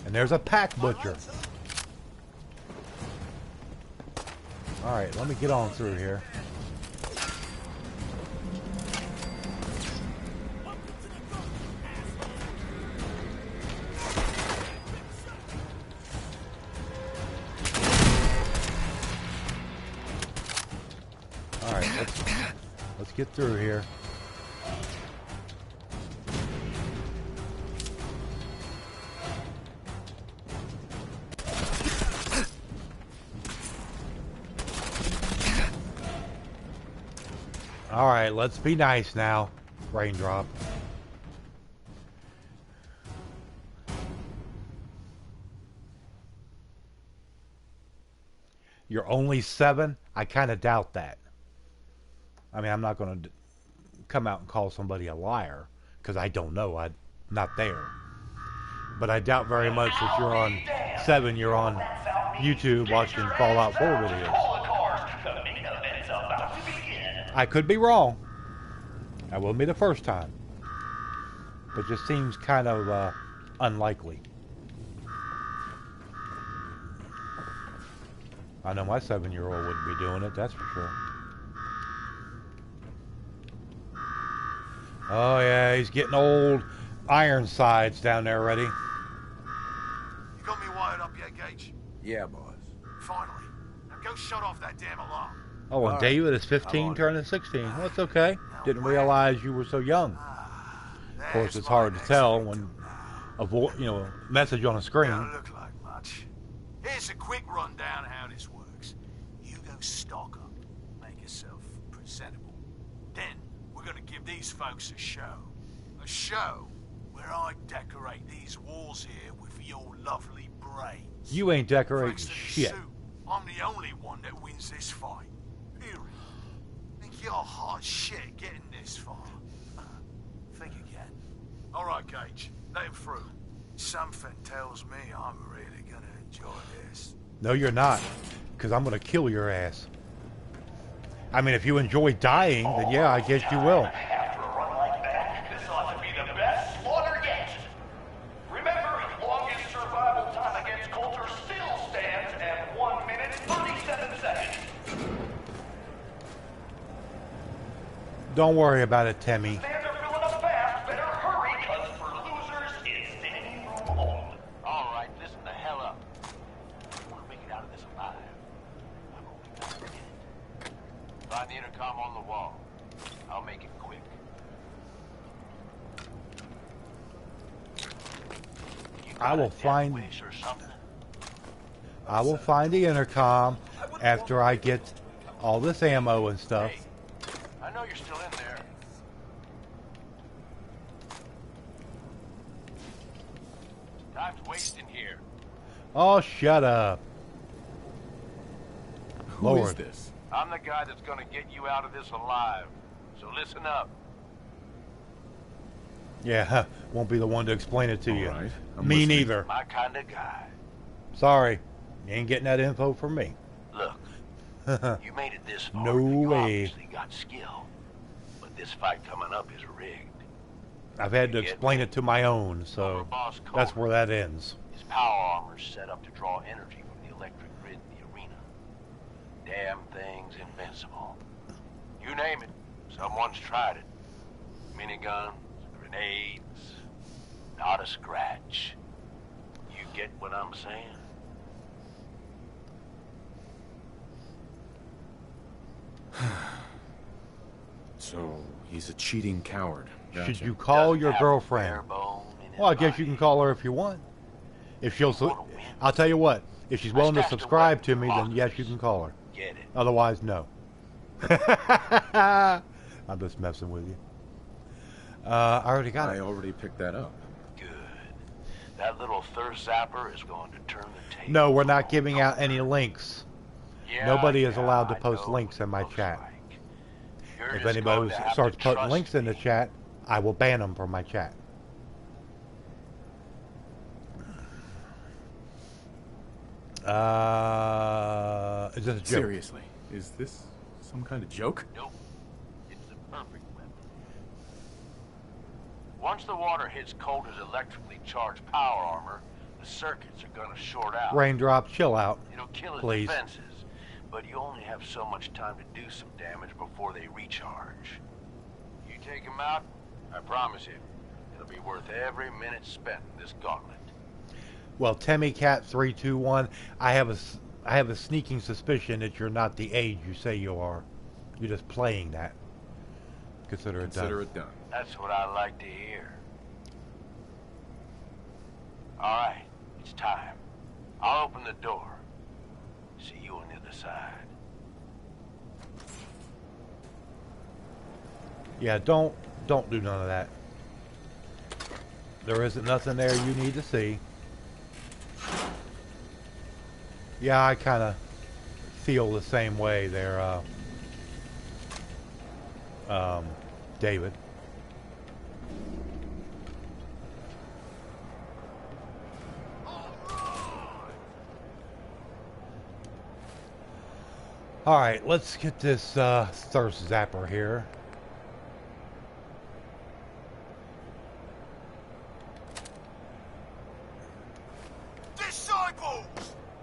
And there's a pack butcher. Alright, let me get on through here. Alright, let's get through here. Alright, let's be nice now. Raindrop. You're only 7? I kind of doubt that. I mean, I'm not going to come out and call somebody a liar, because I don't know. I'm not there. But I doubt very much that you're on 7, you're on YouTube watching Fallout 4 videos. I could be wrong. That wouldn't be the first time. But just seems kind of unlikely. I know my 7-year-old wouldn't be doing it, that's for sure. Oh yeah, he's getting old Ironsides down there ready. Yeah, boss. Finally. Now go shut off that damn alarm. Oh, and All David is right. 15 I'm on turning 16. Well, it's okay. Didn't realize you were so young. Of course, it's hard to tell when a message on a screen. Don't look like much. Here's a quick rundown of how this works. You go stock up, make yourself presentable. Then we're gonna give these folks a show. A show where I decorate these walls here with your lovely brains. You ain't decorating Thanks to this shit. suit, I'm the only one that wins this fight. Period. Think you're hot shit getting this far. Think again. All right, Gage. Let him through. Something tells me I'm really gonna enjoy this. No, you're not. Because I'm going to kill your ass. I mean, if you enjoy dying, then yeah, I guess you will. After a run like that, this ought to be the best slaughter yet. Remember, longest survival time against Coulter still stands at 1 minute 37 seconds. Don't worry about it, Timmy. Fans are filling up fast. Better hurry, cause for losers, it's standing room only. All right, listen the hell up. I want to make it out of this alive. I've only got a minute. Find the intercom on the wall. I'll make it quick. You I got will a death find- wish or something? I will find the intercom after I get all this ammo and stuff. Hey, I know you're still in there. Time's wasting here. Oh, shut up. Who is Lord. this? I'm the guy that's gonna get you out of this alive. So listen up. Yeah, won't be the one to explain it to you. All right, I'm Me listening. neither. My kind of guy. Sorry. You ain't getting that info from me. Look, you made it this far. No You way. obviously got skill. But this fight coming up is rigged. I've had to You get explain me? it to my own, Over so Boss that's Coulter. where that ends. His power armor's set up to draw energy from the electric grid in the arena. Damn thing's invincible. You name it, someone's tried it. Miniguns, grenades, not a scratch. You get what I'm saying? So, he's a cheating coward. Gotcha. Should you call Doesn't your have a girlfriend? bare bone in his Well, I guess you body. can call her if you want. If she'll, wanna win. I'll tell you what. If she's willing to stashed subscribe away to me, then lockers. yes, you can call her. Get it. Otherwise, no. I'm just messing with you. I already got I it. already picked that up. Good. That little thirst zapper is going to turn the table. No, we're not giving out any links. Yeah, Nobody is yeah, allowed to I post know links what in it my looks chat. like. You're If just anybody going to have starts to putting trust links in the me. chat, I will ban them from my chat. Is this a joke? Seriously, is this some kind of joke? Nope. It's the perfect weapon. Once the water hits Coulter's electrically charged power armor, the circuits are going to short out. Raindrop, chill out. It'll kill his Please. defenses, but you only have so much time to do some damage before they recharge. You take him out, I promise you, it'll be worth every minute spent in this gauntlet. Well, Temmie Cat 321, I have a sneaking suspicion that you're not the age you say you are. You're just playing that. Consider it Consider done. it done. That's what I like to hear. All right, it's time. I'll open the door. See you on the other side. Yeah, don't do none of that. There isn't nothing there you need to see. Yeah, I kind of feel the same way there, David. All right, let's get this thirst zapper here. Disciples,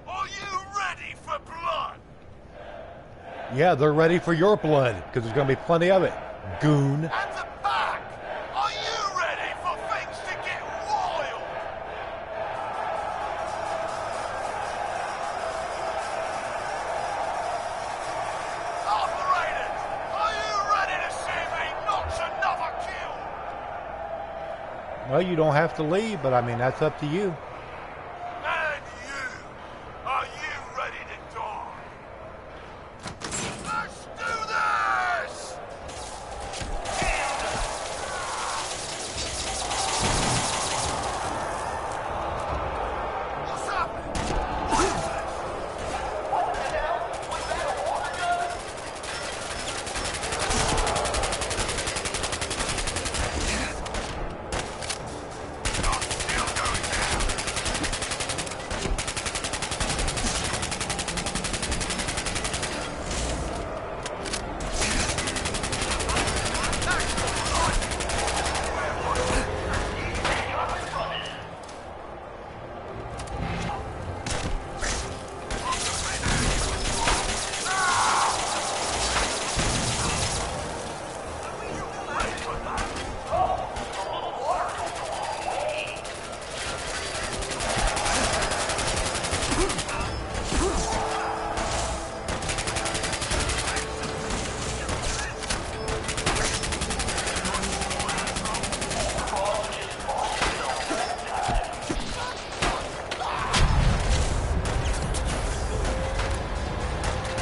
are you ready for blood? Yeah, they're ready for your blood, because there's going to be plenty of it, goon. At the back, are you ready for things to get wild? Well, you don't have to leave, but I mean, that's up to you. And you! Are you ready to die? Let's do this! What's happening?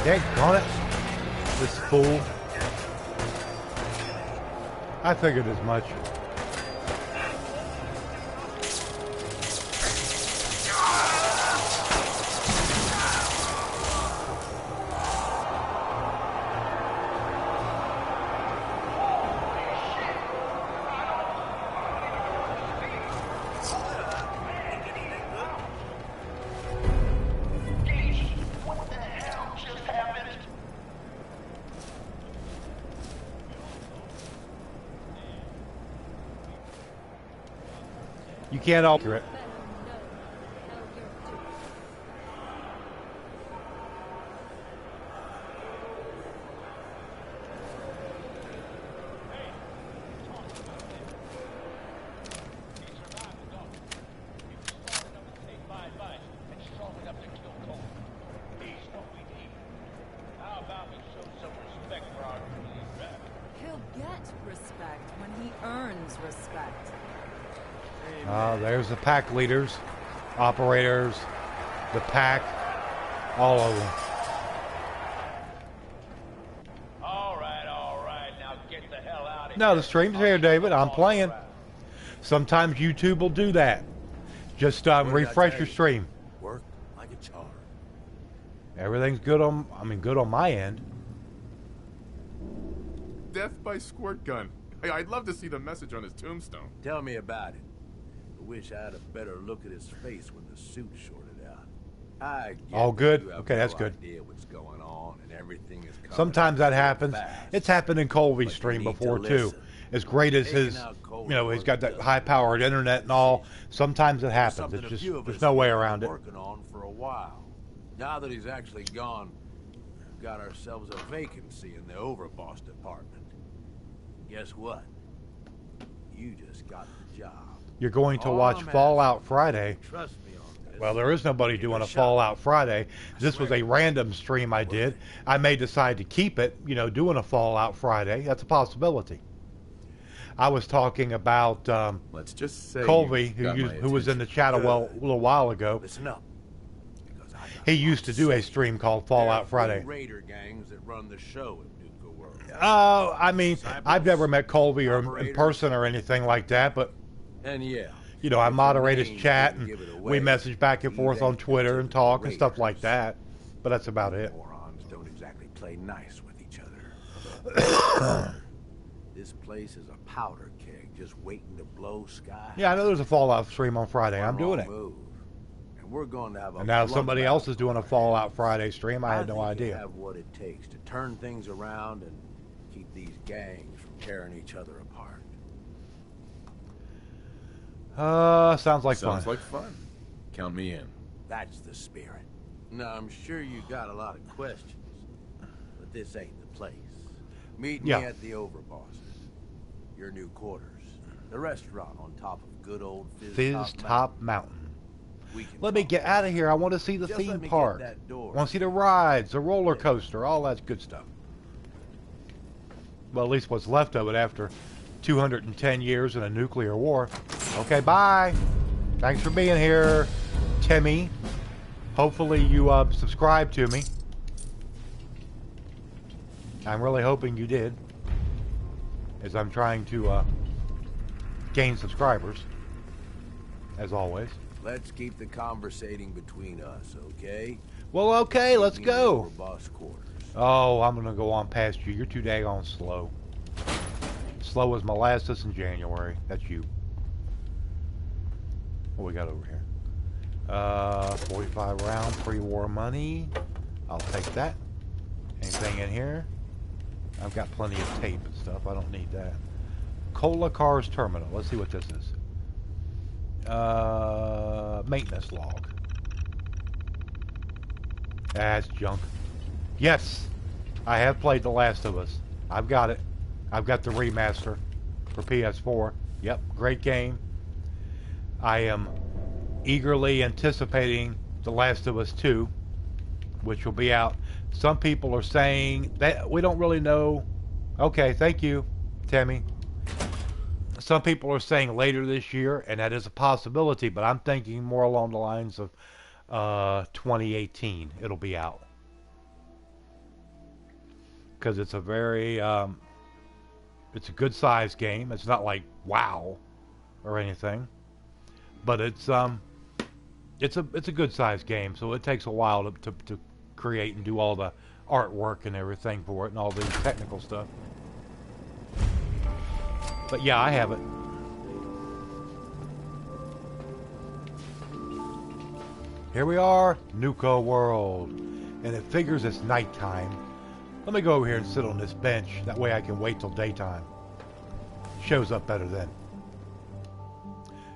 Daggone it. This fool. I figured as much. You can't alter it. He'll get respect when he earns respect. There's the pack leaders, operators, the pack, all of them. All right, now get the hell out of here. No, the stream's here, David. I'm playing. Sometimes YouTube will do that. Just refresh your stream. Work like a charm. Everything's good on, good on my end. Death by squirt gun. Hey, I'd love to see the message on his tombstone. Tell me about it. I wish I had a better look at his face when the suit shorted out. I get All good? that you have Okay, that's no good. idea what's going on and everything is coming Sometimes that so happens. fast. It's happened in Colby's But you stream need to before too. listen. As great as Taking his, out cold he's got that work high-powered internet and all. Sometimes it happens. Something It's a just few of there's us no way have been around it. Working on for a while. Now that he's actually gone, we've got ourselves a vacancy in the overboss department. Guess what? You just got the job. You're going to All watch I'm Fallout asking, Friday. Trust me on this. Well, there is nobody Give it doing a a shot. Fallout Friday. This was a random stream I did. I may decide to keep it, doing a Fallout Friday. That's a possibility. I was talking about Let's just say Colby, you've got my who was in the attention. chat a little while ago. Listen up. Because I got He a used lot to do a say. stream called There are Fallout 3 Friday. Raider gangs that run the show at Nuka World. I've never met Colby in Operators. person or anything like that, but And yeah, I if moderate the his names chat didn't and give it we away, message back and forth they on Twitter and typical talk and stuff like Raiders. that. But that's about it. Morons don't exactly play nice with each other. This place is a powder keg just waiting to blow sky. Yeah, I know there's a Fallout stream on Friday. I'm doing it. Move. And we're going to have a And now bloodbath somebody else is doing a party. Fallout Friday stream. I had no think you idea. have what it takes to turn things around and keep these gangs from tearing each other apart. Sounds like Sounds fun. like fun. Count me in. That's the spirit. Now, I'm sure you got a lot of questions, but this ain't the place. Meet Yeah. me at the Overbosses, your new quarters, the restaurant on top of good old Fizz Top Mountain. We can Let me talk. get out of here. I want to see the Just let theme me get park. that door. Want to see the rides, the roller coaster, all that good stuff. Well, at least what's left of it after 210 years in a nuclear war. Okay, bye. Thanks for being here, Timmy. Hopefully you subscribe to me. I'm really hoping you did, as I'm trying to gain subscribers, as always. Let's keep the conversating between us, okay? Well, okay, let's go. Boss quarters. Oh, I'm gonna go on past you. You're too daggone slow. Slow as molasses in January. That's you. What we got over here? 45 round pre-war money. I'll take that. Anything in here? I've got plenty of tape and stuff. I don't need that. Cola Cars Terminal. Let's see what this is. Maintenance log. That's junk. Yes! I have played The Last of Us. I've got it. I've got the remaster for PS4. Yep, great game. I am eagerly anticipating The Last of Us 2, which will be out. Some people are saying that we don't really know. Okay, thank you, Tammy. Some people are saying later this year, and that is a possibility, but I'm thinking more along the lines of 2018 it'll be out. Because it's a very, it's a good sized game. It's not like WoW or anything, but it's a good sized game. So it takes a while to create and do all the artwork and everything for it and all the technical stuff. But yeah, I have it. Here we are, Nuka World, and it figures it's nighttime. Let me go over here and sit on this bench. That way I can wait till daytime. Shows up better then.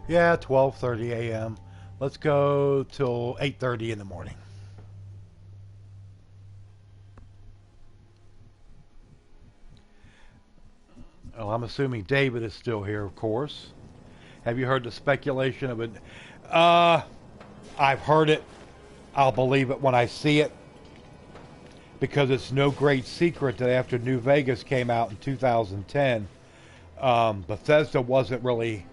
Yeah, 12:30 a.m. Let's go till 8:30 in the morning. Well, I'm assuming David is still here, of course. Have you heard the speculation of it? I've heard it. I'll believe it when I see it. Because it's no great secret that after New Vegas came out in 2010, Bethesda wasn't really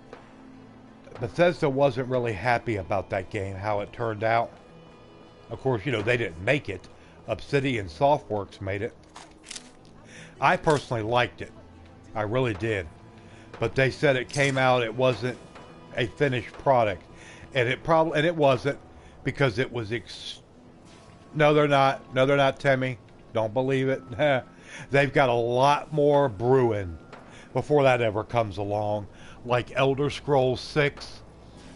happy about that game, how it turned out. Of course, you know, they didn't make it. Obsidian Softworks made it. I personally liked it. I really did. But they said it came out, it wasn't a finished product. And it wasn't, because it was No, they're not. No, they're not, Timmy. Don't believe it. They've got a lot more brewing before that ever comes along. Like Elder Scrolls 6.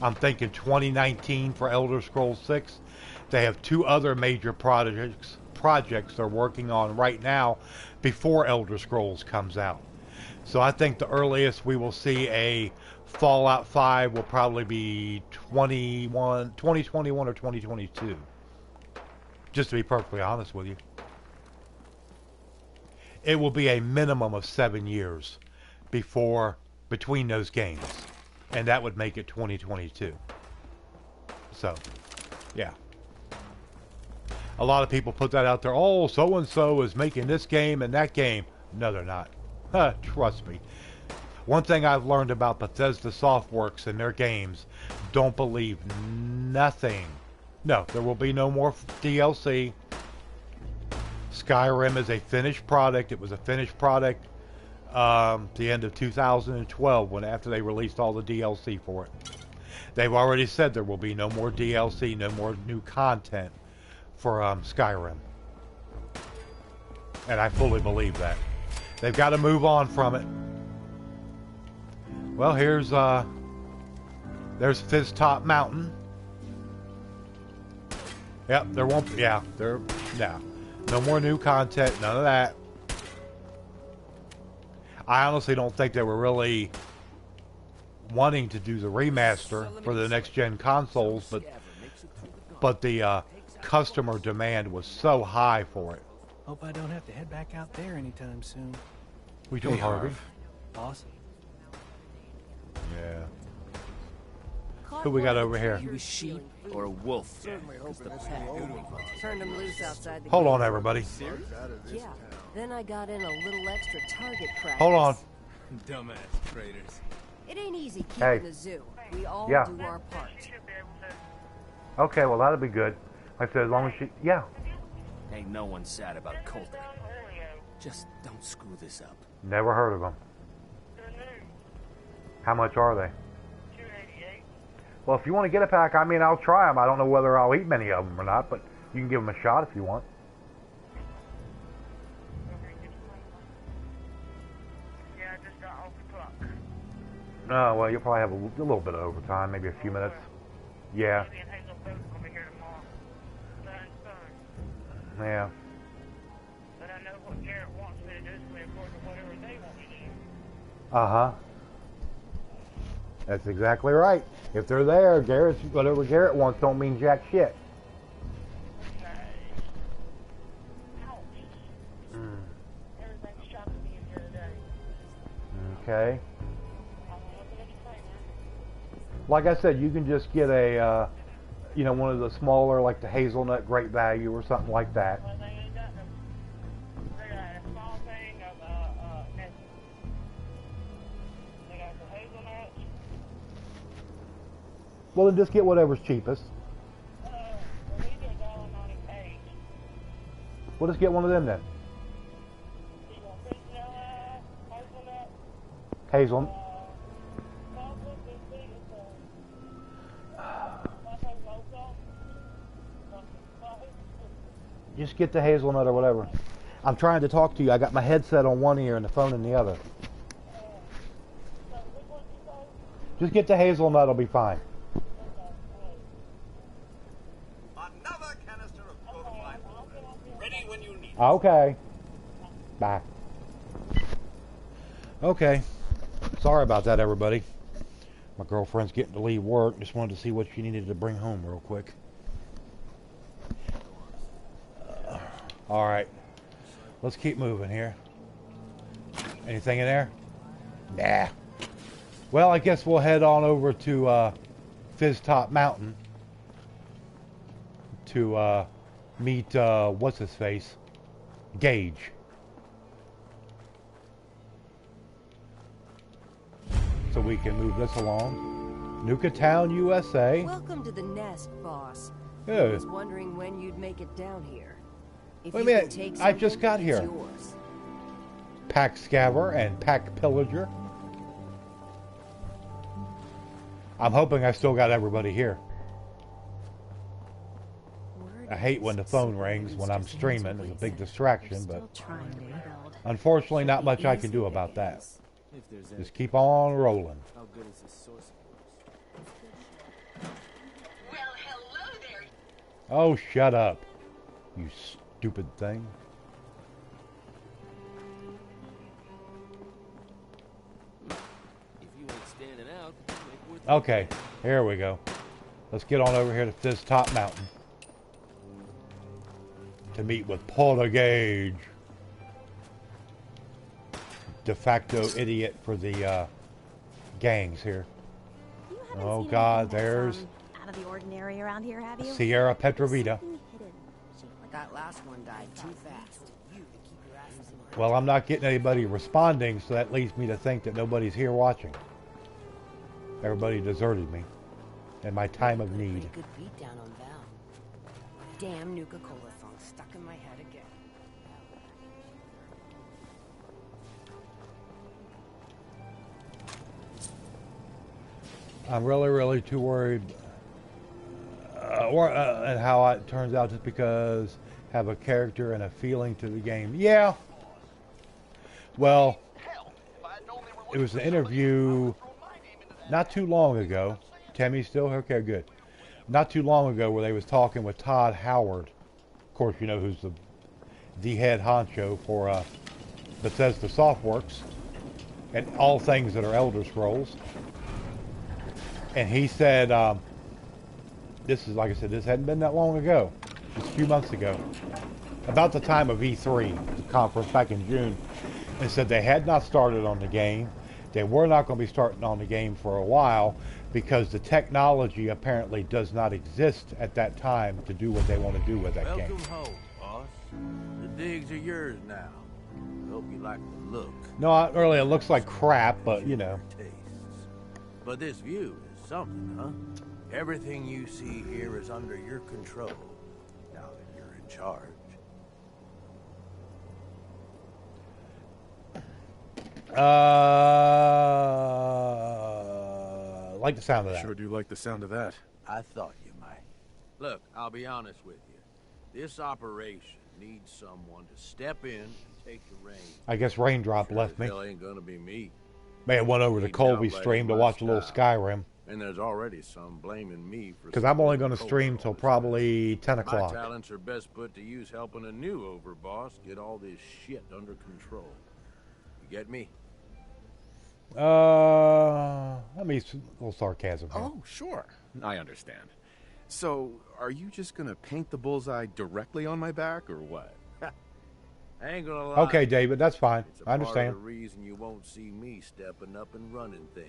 I'm thinking 2019 for Elder Scrolls 6. They have 2 other major projects they're working on right now before Elder Scrolls comes out. So I think the earliest we will see a Fallout 5 will probably be 2021 or 2022. Just to be perfectly honest with you. It will be a minimum of 7 years between those games. And that would make it 2022. So, yeah. A lot of people put that out there. Oh, so-and-so is making this game and that game. No, they're not. Trust me. One thing I've learned about Bethesda Softworks and their games, don't believe nothing. No, there will be no more DLC. Skyrim is a finished product. It was a finished product the end of 2012 after they released all the DLC for it. They've already said there will be no more DLC, no more new content for Skyrim. And I fully believe that. They've got to move on from it. Well, there's Fizz Top Mountain. Yep, there won't be, no more new content, none of that. I honestly don't think they were really wanting to do the remaster for the next gen consoles, but the customer demand was so high for it. Hope I don't have to head back out there anytime soon. We doing, Harvey? Awesome. Yeah. Who we got over here? You a sheep or a wolf? Turned him loose outside the Hold gate. on, everybody. Yeah. Then I got in a little extra target practice. Hold on. Dumbass traitors. It ain't easy keeping Hey. a zoo. We all Yeah. do our part. Okay, well that'll be good. Like I said, as long as she, yeah. Ain't no one sad about Coulter. Just don't screw this up. Never heard of them. How much are they? Well, if you want to get a pack, I mean, I'll try them. I don't know whether I'll eat many of them or not, but you can give them a shot if you want. Oh, well, you'll probably have a little bit of overtime, maybe a few minutes. Yeah. Yeah. But I know what Garrett wants me to do, so according to whatever they want me to do. Uh-huh. That's exactly right. If they're there, whatever Garrett wants don't mean jack shit. Everything's shocking me in here today. Okay. Like I said, you can just get a, one of the smaller, like the hazelnut, Great Value or something like that. Well, they ain't got they got a small thing of nesting. They got the hazelnuts. Well, then just get whatever's cheapest. Well, these are $1.98 each. Well, just get one of them then. You want fish vanilla, hazelnut, Hazelnut. chocolate, this big is Just get the hazelnut or whatever. I'm trying to talk to you. I got my headset on one ear and the phone in the other. Just get the hazelnut. It'll be fine. Another canister of fortified water. Ready when you need it. Okay. Bye. Okay. Sorry about that, everybody. My girlfriend's getting to leave work. Just wanted to see what she needed to bring home real quick. All right. Let's keep moving here. Anything in there? Nah. Well, I guess we'll head on over to Fizz Top Mountain to meet, what's his face? Gage. So we can move this along. Nuka Town, USA. Welcome to the nest, boss. Yeah. I was wondering when you'd make it down here. If Wait a you minute, can take I just something, got it's here. yours. Pack Scaver and Pack Pillager. I'm hoping I still got everybody here. I hate when the phone rings when I'm streaming. It's a big distraction, but unfortunately not much I can do about that. Just keep on rolling. How good is this source? Well, hello there. Oh, shut up, you stupid thing. If you ain't standing out, it ain't worth Okay, here we go. Let's get on over here to Fizz Top Mountain to meet with Paula Gage, de facto idiot for the gangs here. Oh God, there's out of the ordinary around here, have you? Sierra Petrovita. That last one died too fast. You to keep your asses in line. Well, I'm not getting anybody responding, so that leads me to think that nobody's here watching. Everybody deserted me in my time of need. Pretty good beat down on Val. Damn Nuka Cola song stuck in my head again. I'm really too worried and how it turns out just because I have a character and a feeling to the game. Yeah. Well, it was an interview not too long ago. Tammy's still? Okay, good. Not too long ago where they was talking with Todd Howard. Of course, you know who's the head honcho for Bethesda Softworks and all things that are Elder Scrolls. And he said, this is, like I said, this hadn't been that long ago, just a few months ago, about the time of E3, the conference back in June, and said they had not started on the game. They were not going to be starting on the game for a while because the technology apparently does not exist at that time to do what they want to do with that game. Welcome home, boss. The digs are yours now. hope you like the look. No, earlier it looks like crap, but you know. But this view is something, huh? Everything you see here is under your control, now that you're in charge. Like the sound of that. Sure do like the sound of that. I thought you might. Look, I'll be honest with you. This operation needs someone to step in and take the reins. I guess Raindrop left me. Hell ain't gonna be me. May have went over to Colby's stream to watch a little Skyrim. And there's already some blaming me for. Because I'm only going to stream till probably 10 o'clock. My talents are best put to use helping a new overboss get all this shit under control. You get me? Let me a little sarcasm here. Oh, sure. I understand. So, are you just going to paint the bullseye directly on my back, or what? I ain't gonna lie. Okay, David, that's fine. I Part understand. of the reason you won't see me stepping up and running things.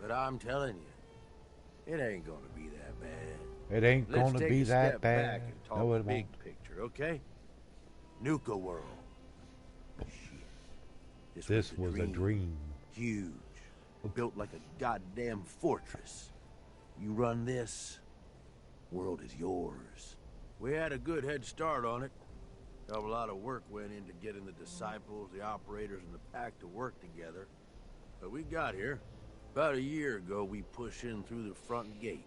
But I'm telling you, it ain't gonna be that bad. It ain't Let's gonna take be a that step bad. back and talk No, it big won't. picture, okay? Nuka World. Shit. This was a dream. Huge. Built like a goddamn fortress. You run this, world is yours. We had a good head start on it. A lot of work went into getting the disciples, the operators, and the pack to work together. But we got here. About a year ago, we push in through the front gate.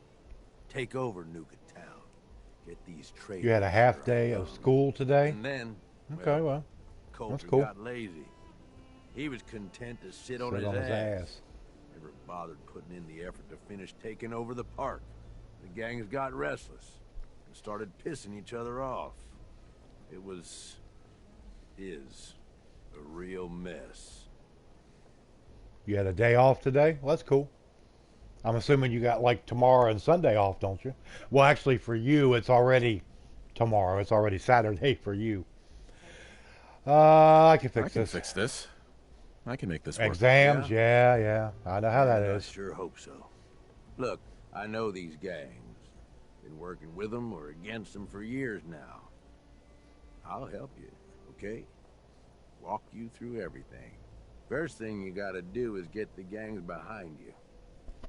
Take over Nuka Town. Get these traders. You had a half day of school today? And then, Okay, well, Coulter that's cool. got lazy. He was content to sit on his ass. Never bothered putting in the effort to finish taking over the park. The gangs got restless and started pissing each other off. It is a real mess. You had a day off today? Well, that's cool. I'm assuming you got like tomorrow and Sunday off, don't you? Well, actually, for you, it's already tomorrow. It's already Saturday for you. I can fix this. Fix this. I can make this work. Exams? Yeah. I know how that is. I sure hope so. Look, I know these gangs. Been working with them or against them for years now. I'll help you, okay? Walk you through everything. First thing you gotta do is get the gangs behind you.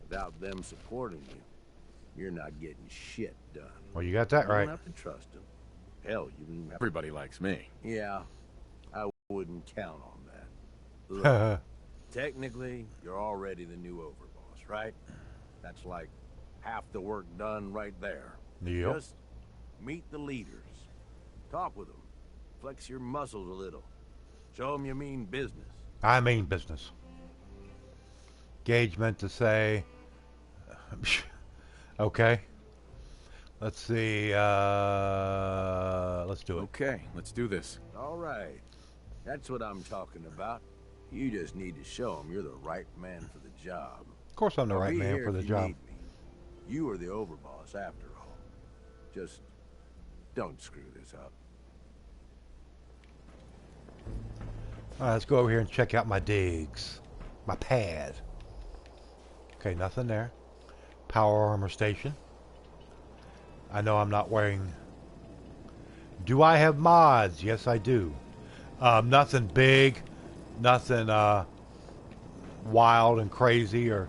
Without them supporting you, you're not getting shit done. Well, you got that right. You don't have to trust them. Hell, you don't even have Everybody likes me. Yeah, I wouldn't count on that. Look, technically, you're already the new overboss, right? That's like half the work done right there. Yep. Just meet the leaders. Talk with them. Flex your muscles a little. Show them you mean business. I mean business. Gage meant to say, okay. Let's see, let's do it. Okay, let's do this. All right. That's what I'm talking about. You just need to show them you're the right man for the job. Of course I'm the I'll right be man here for the if you job. need me. You are the overboss after all. Just don't screw this up. All right, let's go over here and check out my digs. My pad. Okay, nothing there. Power armor station. I know I'm not wearing... Do I have mods? Yes, I do. Nothing big. Nothing wild and crazy, or...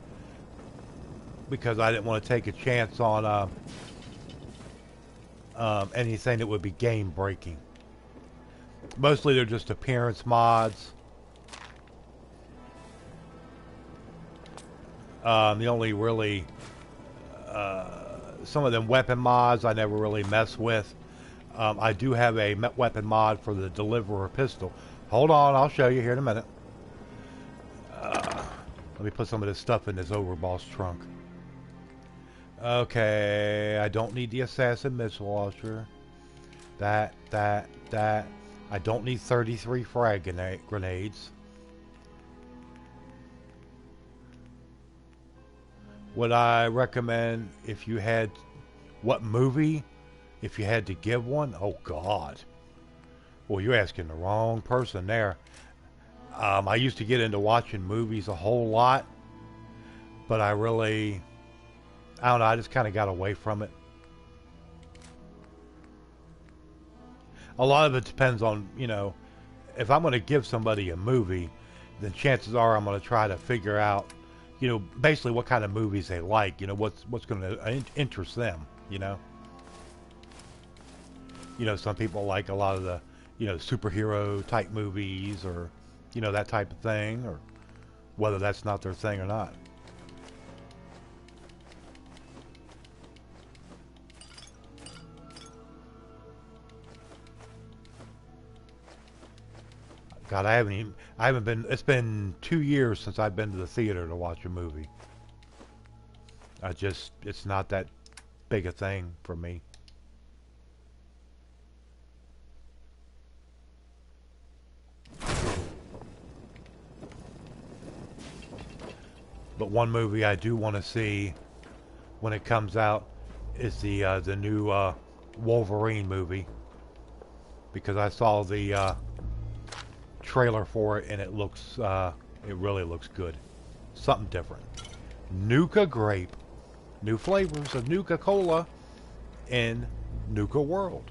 Because I didn't want to take a chance on anything that would be game breaking. Mostly they're just appearance mods. The only really some of them weapon mods I never really mess with. I do have a weapon mod for the Deliverer pistol. Hold on, I'll show you here in a minute. Let me put some of this stuff in this overboss trunk. Okay, I don't need the assassin missile launcher. That. I don't need 33 frag grenades. Would I recommend if you had... What movie? If you had to give one? Oh, God. Well, you're asking the wrong person there. I used to get into watching movies a whole lot. But I really... I don't know, I just kind of got away from it. A lot of it depends on, you know, if I'm going to give somebody a movie, then chances are I'm going to try to figure out, you know, basically what kind of movies they like. You know, what's going to interest them. You know. You know, some people like a lot of the, you know, superhero type movies, or, you know, that type of thing, or whether that's not their thing or not. God, I haven't been, it's been 2 years since I've been to the theater to watch a movie. It's not that big a thing for me. But one movie I do want to see when it comes out is the new Wolverine movie, because I saw the trailer for it and it really looks good. Something different. Nuka grape, new flavors of Nuka Cola in Nuka World.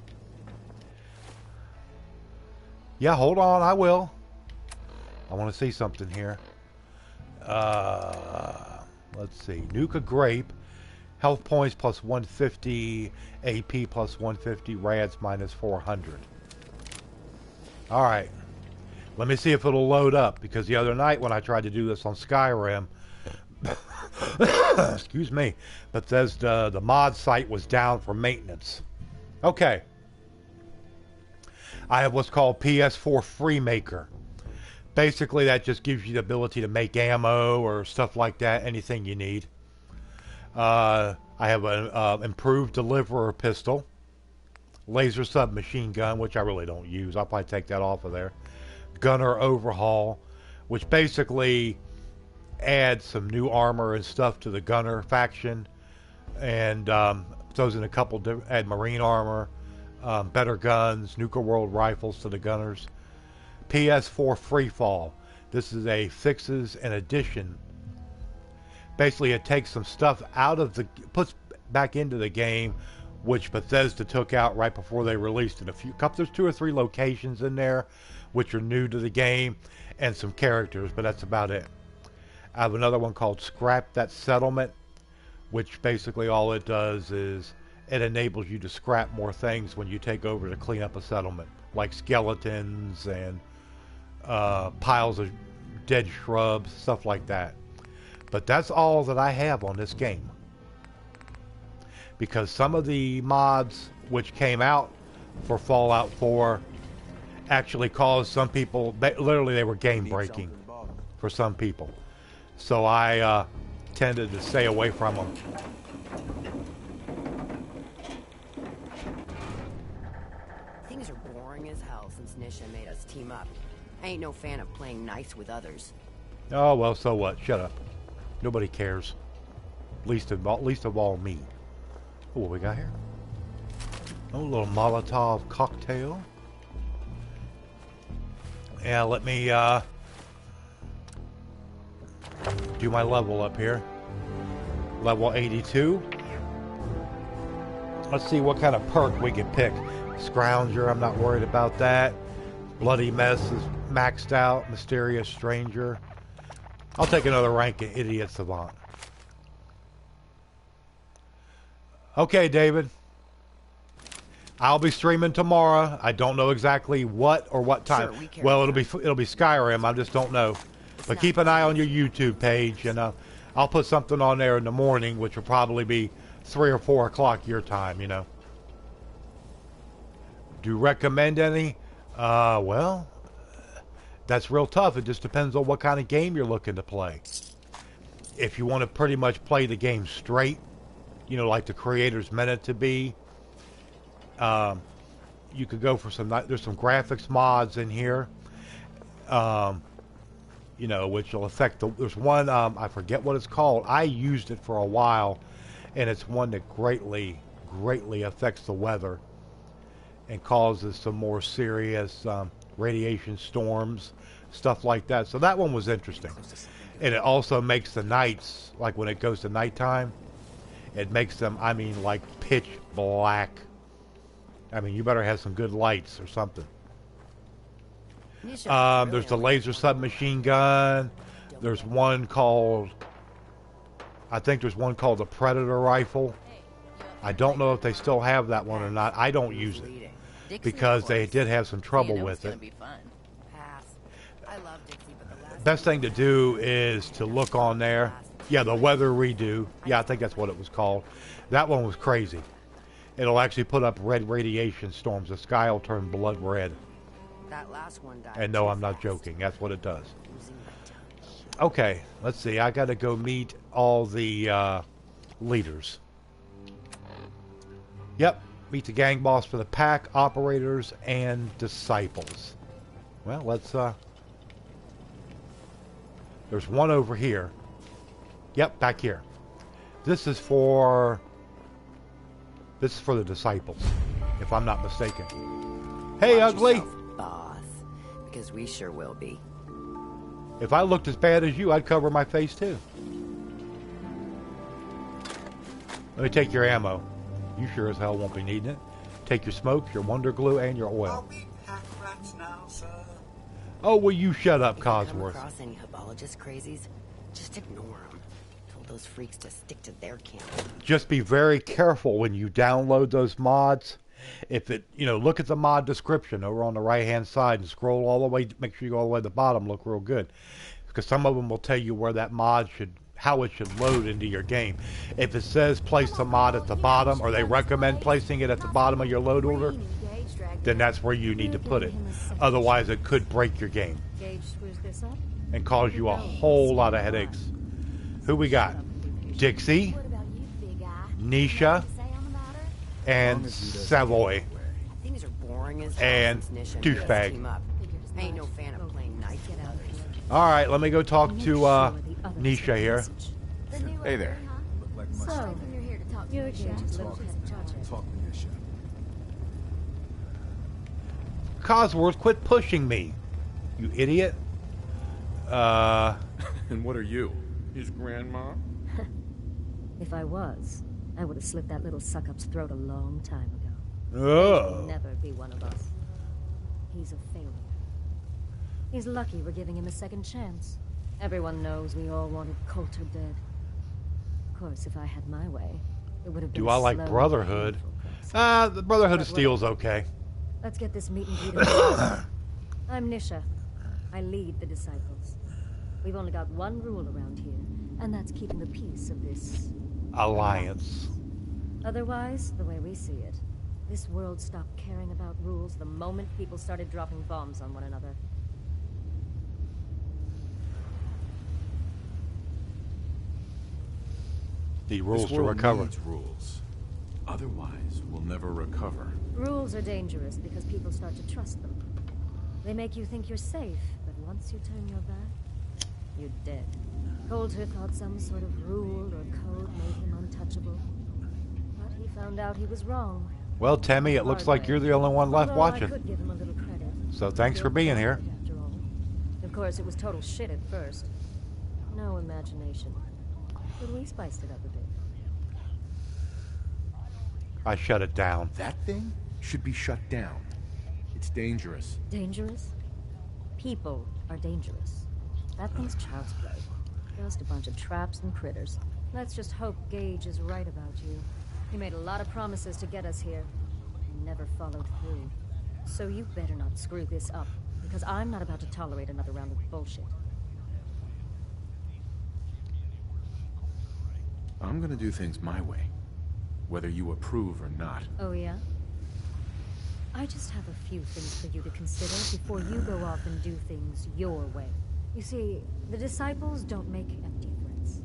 Yeah, hold on, I will. I want to see something here. Let's see. Nuka grape, health points plus 150, AP plus 150, rads minus 400. All right. Let me see if it'll load up, because the other night when I tried to do this on Skyrim, excuse me, Bethesda, the mod site was down for maintenance. Okay. I have what's called PS4 Freemaker. Basically, that just gives you the ability to make ammo or stuff like that, anything you need. I have an improved deliverer pistol, laser submachine gun, which I really don't use. I'll probably take that off of there. Gunner overhaul, which basically adds some new armor and stuff to the gunner faction, and throws in a couple, add marine armor, better guns, Nuka World rifles to the gunners. PS4 Freefall. This is a fixes and addition. Basically, it takes some stuff out of the, puts back into the game, which Bethesda took out right before they released it. There's 2 or 3 locations in there which are new to the game, and some characters, but that's about it. I have another one called Scrap That Settlement, which basically all it does is it enables you to scrap more things when you take over to clean up a settlement, like skeletons and piles of dead shrubs, stuff like that. But that's all that I have on this game, because some of the mods which came out for Fallout 4 actually caused some people, literally they were game breaking for some people, so I tended to stay away from them. Things are boring as hell since Nisha made us team up. I ain't no fan of playing nice with others. Oh, well, so what? Shut up. Nobody cares. Least of all me. Oh, what we got here? Oh, a little Molotov cocktail. Yeah, let me do my level up here. Level 82. Let's see what kind of perk we can pick. Scrounger, I'm not worried about that. Bloody Mess is maxed out. Mysterious Stranger. I'll take another rank in Idiot Savant. Okay, David. I'll be streaming tomorrow. I don't know exactly what or what time. Sure, well, it'll be Skyrim. I just don't know. But keep an eye on your YouTube page, and I'll put something on there in the morning, which will probably be 3 or 4 o'clock your time. You know. Do you recommend any? Well, that's real tough. It just depends on what kind of game you're looking to play. If you want to pretty much play the game straight, you know, like the creators meant it to be, you could go for some, there's some graphics mods in here, you know, which will affect there's one, I forget what it's called. I used it for a while, and it's one that greatly affects the weather and causes some more serious radiation storms, stuff like that. So that one was interesting. And it also makes the nights, like when it goes to nighttime, it makes them, I mean, like pitch black. I mean, you better have some good lights or something. There's the laser submachine gun. There's one called, I think there's one called the Predator rifle. I don't know if they still have that one or not. I don't use it because they did have some trouble with it. Best thing to do is to look on there. Yeah, the weather redo. Yeah, I think that's what it was called. That one was crazy. It'll actually put up red radiation storms. The sky will turn blood red. That last one died. And no, I'm not joking. That's what it does. Okay, let's see. I got to go meet all the leaders. Yep, meet the gang boss for the pack, operators, and disciples. Well, let's... There's one over here. Yep, back here. This is for the disciples, if I'm not mistaken. Hey, Watch ugly! yourself, boss, because we sure will be. If I looked as bad as you, I'd cover my face too. Let me take your ammo. You sure as hell won't be needing it. Take your smokes, your wonder glue, and your oil. Now, sir. Oh, will you shut up, If you come Cosworth? across any Hubologist crazies, just ignore them. Told those freaks to stick to their camp. Just be very careful when you download those mods. If it, look at the mod description over on the right-hand side and scroll all the way. Make sure you go all the way to the bottom. Look real good, because some of them will tell you where that mod how it should load into your game. If it says place the mod at the bottom, or they recommend placing it at the bottom of your load order, then that's where you need to put it. Otherwise, it could break your game and cause you a whole lot of headaches. Who we got? Dixie, Nisha, and Savoy, Things are boring as and hell since Nisha made us douchebag. team up. I ain't no fan of playing nice with others. All right, let me go talk to Nisha here. Hey there. So, you're Gage's little head Talk to Nisha. Cosworth, quit pushing me, you idiot. And what are you? His grandma? If I was, I would have slit that little suck-up's throat a long time ago. Oh. He'll never be one of us. He's a failure. He's lucky we're giving him a second chance. Everyone knows we all wanted Coulter dead. Of course, if I had my way, it would have been Do I like slow, Brotherhood? painful process. The Brotherhood of But Steel's okay. Let's get this meet and greet over with. I'm Nisha. I lead the disciples. We've only got one rule around here, and that's keeping the peace of this Alliance. Otherwise, the way we see it, this world stopped caring about rules the moment people started dropping bombs on one another. The rules This to world recover. needs rules. Otherwise, we'll never recover. Rules are dangerous because people start to trust them. They make you think you're safe, but once you turn your back, you're dead. Coulter thought some sort of rule or code made him untouchable. But he found out he was wrong. Well, Tammy, it looks like you're the only one left Although I watching. could give him a little credit. So thanks for being here. After all. Of course, it was total shit at first. No imagination. But we spiced it up a bit. I shut it down. That thing should be shut down. It's dangerous. Dangerous? People are dangerous. That thing's child's play. Just a bunch of traps and critters. Let's just hope Gage is right about you. He made a lot of promises to get us here. And never followed through. So you better not screw this up. Because I'm not about to tolerate another round of bullshit. I'm gonna do things my way, whether you approve or not. Oh, yeah? I just have a few things for you to consider before you go off and do things your way. You see, the disciples don't make empty threats.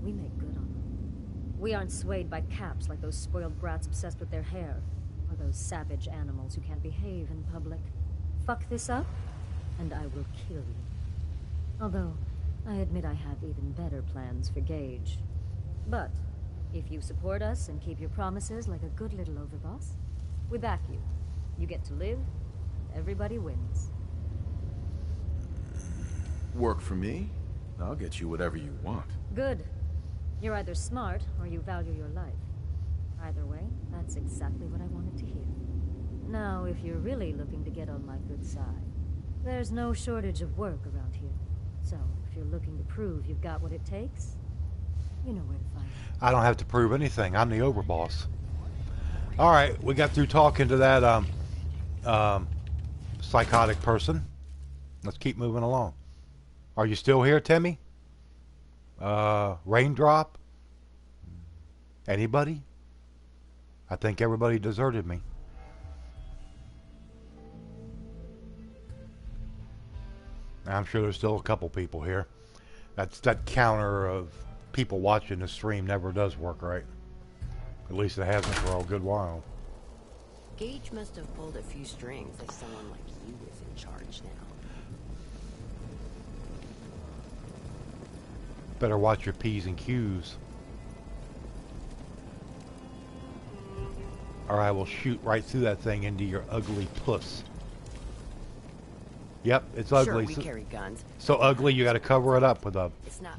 We make good on them. We aren't swayed by caps like those spoiled brats obsessed with their hair, or those savage animals who can't behave in public. Fuck this up, and I will kill you. Although, I admit I have even better plans for Gage. But, if you support us and keep your promises like a good little overboss, we back you. You get to live, everybody wins. Work for me? I'll get you whatever you want. Good. You're either smart or you value your life. Either way, that's exactly what I wanted to hear. Now, if you're really looking to get on my good side, There's no shortage of work around here. So, if you're looking to prove you've got what it takes, you know where to find me. I don't have to prove anything. I'm the overboss. All right, we got through talking to that psychotic person. Let's keep moving along. Are you still here, Timmy? Raindrop? Anybody? I think everybody deserted me. I'm sure there's still a couple people here. That counter of people watching the stream never does work right. At least it hasn't for a good while. Gage must have pulled a few strings if someone like you is in charge now. Better watch your P's and Q's. Or I will shoot right through that thing into your ugly puss. Yep, it's ugly. Sure, we carry guns. So ugly you gotta cover it up with a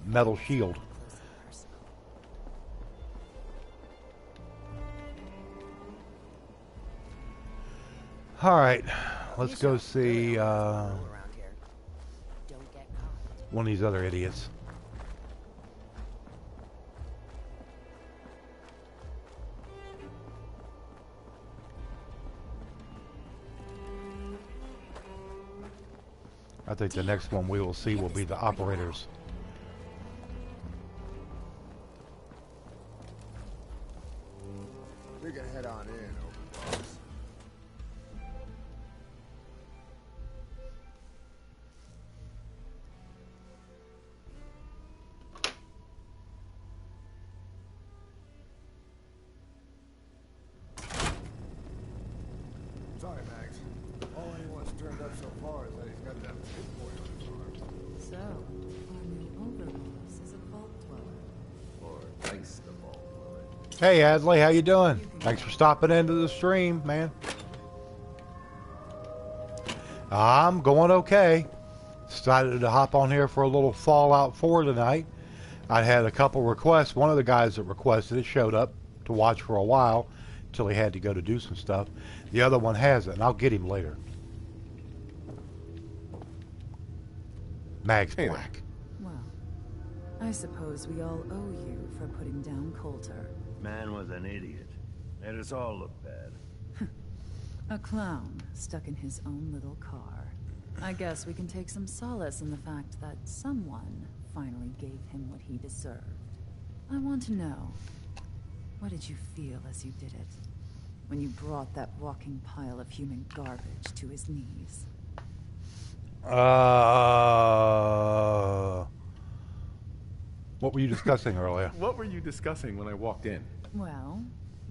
metal shield. Alright, let's go see one of these other idiots. I think the next one we will see will be the operators. We can head on in, overboss. Sorry, Max. All anyone's turned up so far is that he's got that big boy on his arm. So, our new overboss is a vault dweller. Or thanks the vault dweller. Hey Adley, how you doing? Thanks for stopping into the stream, man. I'm going okay. Decided to hop on here for a little Fallout 4 tonight. I had a couple requests. One of the guys that requested it showed up to watch for a while until he had to go to do some stuff. The other one hasn't, and I'll get him later. Mag's black. Well, I suppose we all owe you for putting down Coulter. Man was an idiot. Made us all look bad. A clown stuck in his own little car. I guess we can take some solace in the fact that someone finally gave him what he deserved. I want to know, what did you feel as you did it? When you brought that walking pile of human garbage to his knees? What were you discussing earlier? What were you discussing when I walked in? Well,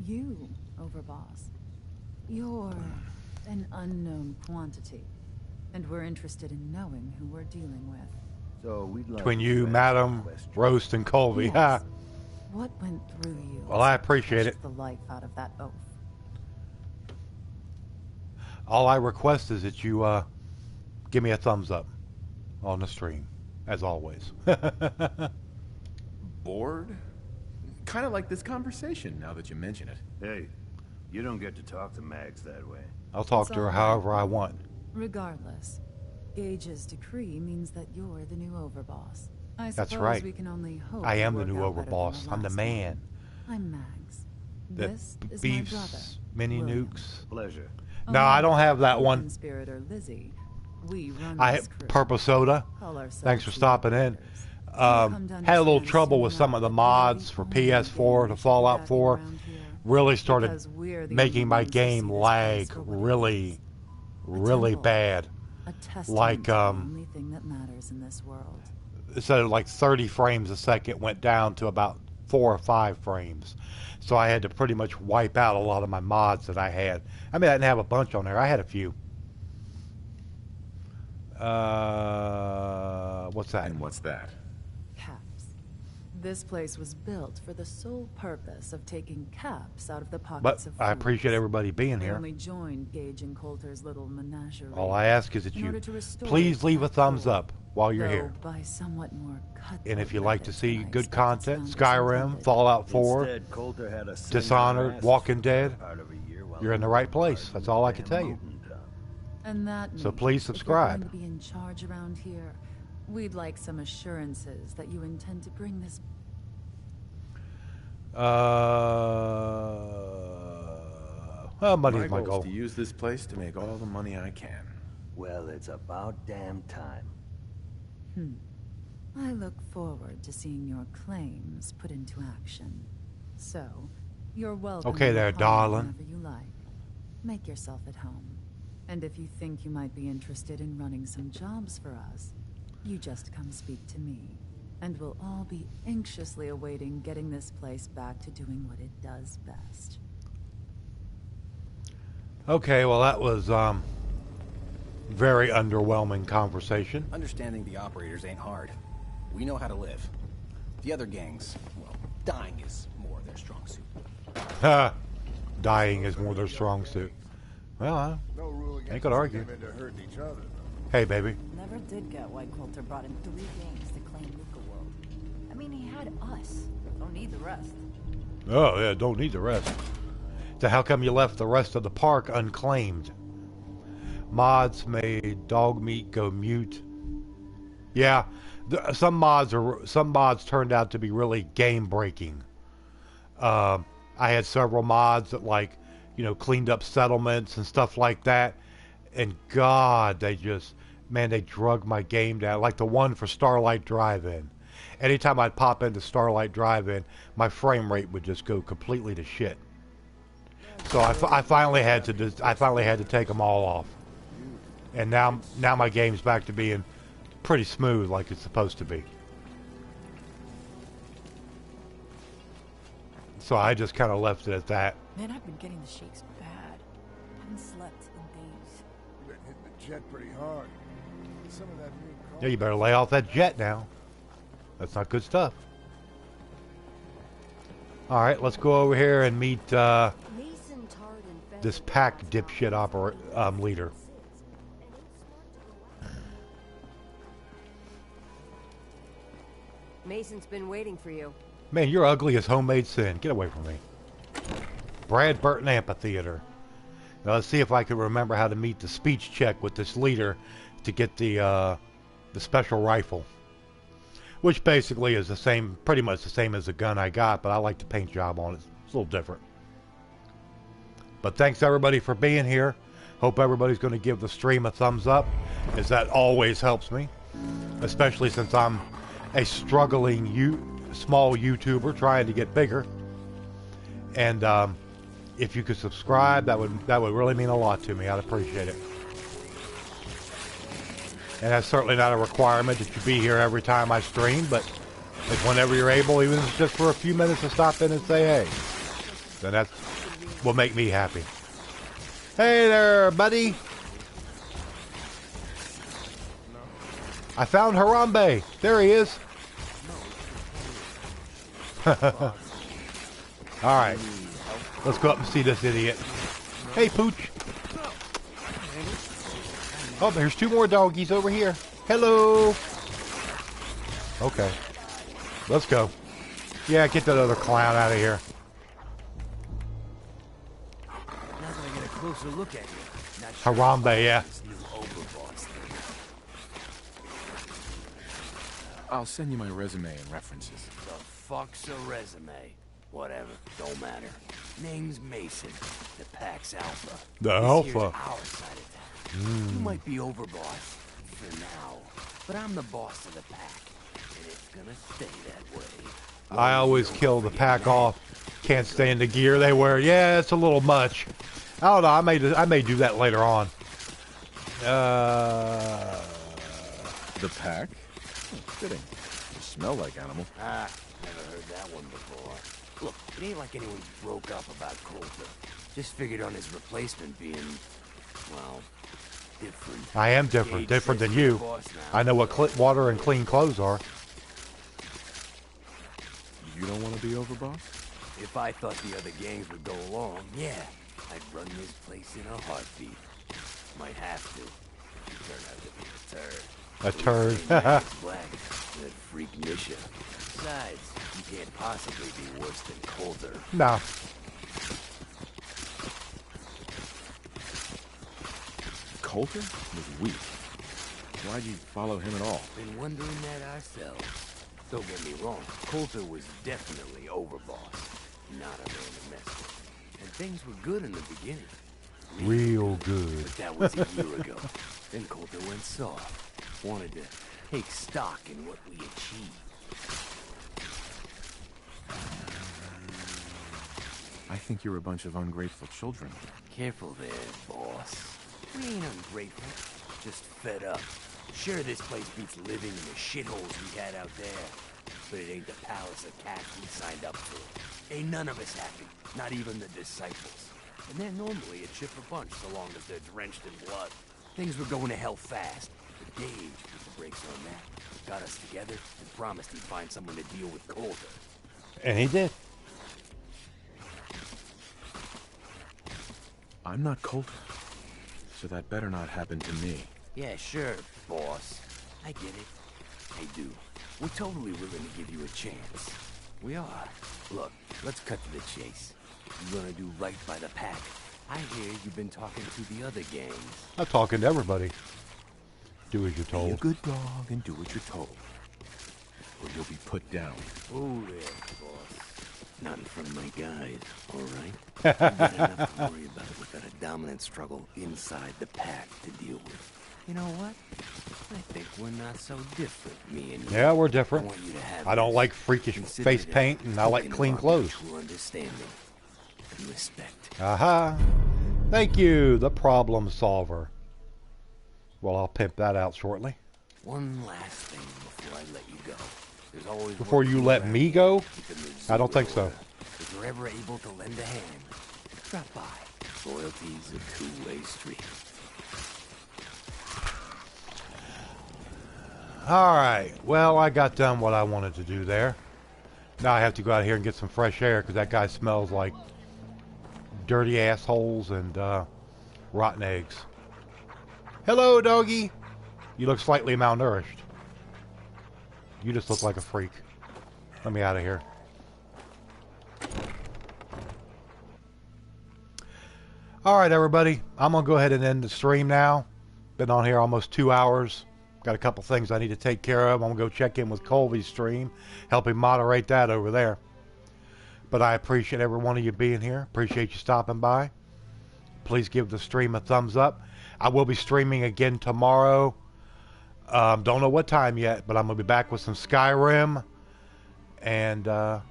you, Overboss. You're an unknown quantity, and we're interested in knowing who we're dealing with. So we'd like Between you, Madam, Roast, and Colby. Yes. Ha. What went through you? Well, I appreciate it. The life out of that oath. All I request is that you give me a thumbs up on the stream, as always. Bored? Kind of like this conversation, now that you mention it. Hey, you don't get to talk to Mags that way. I'll talk to her however I want. Regardless, Gage's decree means that you're the new overboss. I That's suppose right. we can only hope I am you the new work out better than overboss. I'm the last man. one. I'm Mags. That This is my brother. beefs mini William. nukes. Pleasure. No, I don't have that one. Conspirator Lizzie. We run I this crew. Purple Soda. Call ourselves Thanks for the stopping in. Had a little trouble with some of the mods for PS4 to Fallout 4. Really started making my game lag really, really bad. A testament Like to the only thing that matters in this world. instead of like 30 frames a second, went down to about 4 or 5 frames. So I had to pretty much wipe out a lot of my mods that I had. I mean, I didn't have a bunch on there. I had a few. What's that? And what's that? Caps. This place was built for the sole purpose of taking caps out of the pockets But of I fools. appreciate everybody being I here. only joined Gage and Coulter's little menagerie. All I ask is that in you order to restore please leave a that thumbs rule, up while you're though here. by somewhat more And if you like to see good expected content, standards Skyrim, intended. Fallout 4, Instead, Coulter had a Dishonored, single Walking Dead, part of a year while you're in the right place. That's all I can tell you. I And that So means please if you're subscribe. going to be in charge around here, we'd like some assurances that you intend to bring this. Well, money's My my goal goal. is to use this place to make all the money I can. Well, it's about damn time. I look forward to seeing your claims put into action. So, you're welcome. Okay in the there, hall darling. Whenever you like. Make yourself at home. And if you think you might be interested in running some jobs for us, you just come speak to me. And we'll all be anxiously awaiting getting this place back to doing what it does best. Okay, well that was very underwhelming conversation. Understanding the operators ain't hard. We know how to live. The other gangs, well, dying is more their strong suit. Ha! Dying is more their strong suit. Well, I ain't gonna argue. Hey, baby. Never did get why Coulter brought in 3 gangs to claim Nuka World. I mean, he had us. Don't need the rest. Oh, yeah, don't need the rest. So how come you left the rest of the park unclaimed? Mods made dog meat go mute. Yeah, some mods turned out to be really game breaking. I had several mods that, like, you know, cleaned up settlements and stuff like that, and God, they drug my game down. Like the one for Starlight Drive-In. Anytime I'd pop into Starlight Drive-In, my frame rate would just go completely to shit. So I finally had to take them all off, and now my game's back to being pretty smooth like it's supposed to be. So I just kind of left it at that. Man, I've been getting the shakes bad. Haven't slept in days. Been hitting the jet pretty hard. Some of that new Yeah, you better lay off that jet now. That's not good stuff. All right, let's go over here and meet this pack dipshit leader. Mason's been waiting for you. Man, you're ugly as homemade sin. Get away from me. Brad Burton Amphitheater. Now let's see if I can remember how to meet the speech check with this leader to get the special rifle, which basically is the same, pretty much the same as the gun I got, but I like the paint job on it. It's a little different. But thanks everybody for being here. Hope everybody's going to give the stream a thumbs up, as that always helps me, especially since I'm a struggling small YouTuber trying to get bigger. And if you could subscribe, that would really mean a lot to me. I'd appreciate it. And that's certainly not a requirement that you be here every time I stream, but if whenever you're able, even if it's just for a few minutes, to stop in and say hey, then that will make me happy. Hey there, buddy. I found Harambe. There he is. Alright. Let's go up and see this idiot. Hey, Pooch. Oh, there's 2 more doggies over here. Hello. Okay. Let's go. Yeah, get that other clown out of here. Now that I get a closer look at you. Harambe, yeah. I'll send you my resume and references. The fuck's a resume? Whatever, don't matter. Name's Mason, the Pack's Alpha. The This Alpha. here's our side of town. You might be overboss for now, but I'm the boss of the Pack, and it's gonna stay that way. I always kill the pack off. Can't stand the gear they wear. Yeah, it's a little much. I don't know. I may do that later on. The pack? Oh, fitting. You smell like animal. Ah, never heard that one before. Look, it ain't like anyone broke up about Coulter. Just figured on his replacement being, well, different. I am different. Different than you. I know what water and clean clothes are. You don't want to be overboss? If I thought the other gangs would go along, yeah, I'd run this place in a heartbeat. Might have to. If you turn out to be a turd. A turd. Black, that freak Nisha. Besides, you can't possibly be worse than Coulter. No. Coulter was weak. Why'd you follow him at all? Been wondering that ourselves. Don't get me wrong, Coulter was definitely overboss. Not a man to mess with. And things were good in the beginning. Real good. But that was a year ago. Then Coulter went soft. Wanted to take stock in what we achieved. I think you're a bunch of ungrateful children. Careful there, boss. We ain't ungrateful, just fed up. Sure, this place beats living in the shitholes we had out there. But it ain't the palace of cats we signed up for. Ain't none of us happy, not even the disciples. And they're normally a chipper bunch so long as they're drenched in blood. Things were going to hell fast, but Gage put the brakes on that. Got us together and promised he'd find someone to deal with Coulter. And he did. I'm not Coulter, so that better not happen to me. Yeah, sure, boss. I get it. I do. We're totally willing to give you a chance. We are. Look, let's cut to the chase. You're gonna do right by the pack. I hear you've been talking to the other gangs. I'm talking to everybody. Do as you're told. Be a good dog and do what you're told, or you'll be put down. Oh, there, boss. Not in front of my guys, all right? You've got enough to worry about with that dominant struggle inside the pack to deal with. You know what? I think we're not so different, me and you. Yeah, we're different. I want you to have I don't this. like freakish Consider face it paint, and I like token of clean our clothes. mutual understanding and respect. Aha. Thank you, the problem solver. Well, I'll pimp that out shortly. One last thing before I let you go. There's always Before you let me go? I don't think so. If you're ever able to lend a hand, drop by. Loyalty's a two-way street. Alright, well, I got done what I wanted to do there. Now I have to go out here and get some fresh air because that guy smells like dirty assholes and rotten eggs. Hello, doggy. You look slightly malnourished. You just look like a freak. Let me out of here. Alright, everybody. I'm going to go ahead and end the stream now. Been on here almost 2 hours. Got a couple things I need to take care of. I'm going to go check in with Colby's stream. Help him moderate that over there. But I appreciate every one of you being here. Appreciate you stopping by. Please give the stream a thumbs up. I will be streaming again tomorrow. Don't know what time yet, but I'm going to be back with some Skyrim. And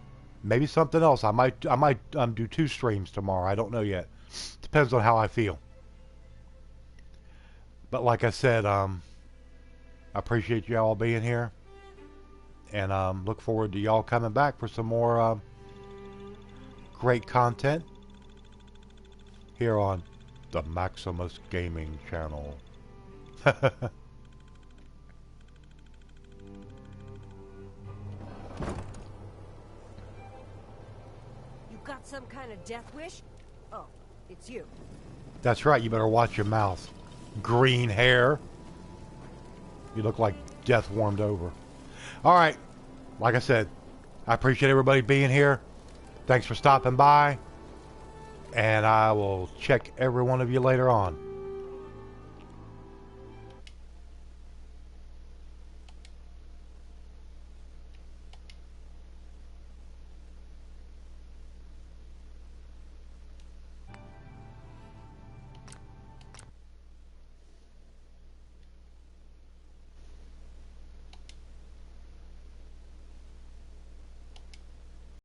maybe something else. I might do 2 streams tomorrow. I don't know yet. Depends on how I feel. But like I said, I appreciate y'all being here. And look forward to y'all coming back for some more great content here on the Maximus Gaming channel. You got some kind of death wish? Oh, it's you. That's right, you better watch your mouth. Green hair. You look like death warmed over. Alright, like I said, I appreciate everybody being here. Thanks for stopping by. And I will check every one of you later on.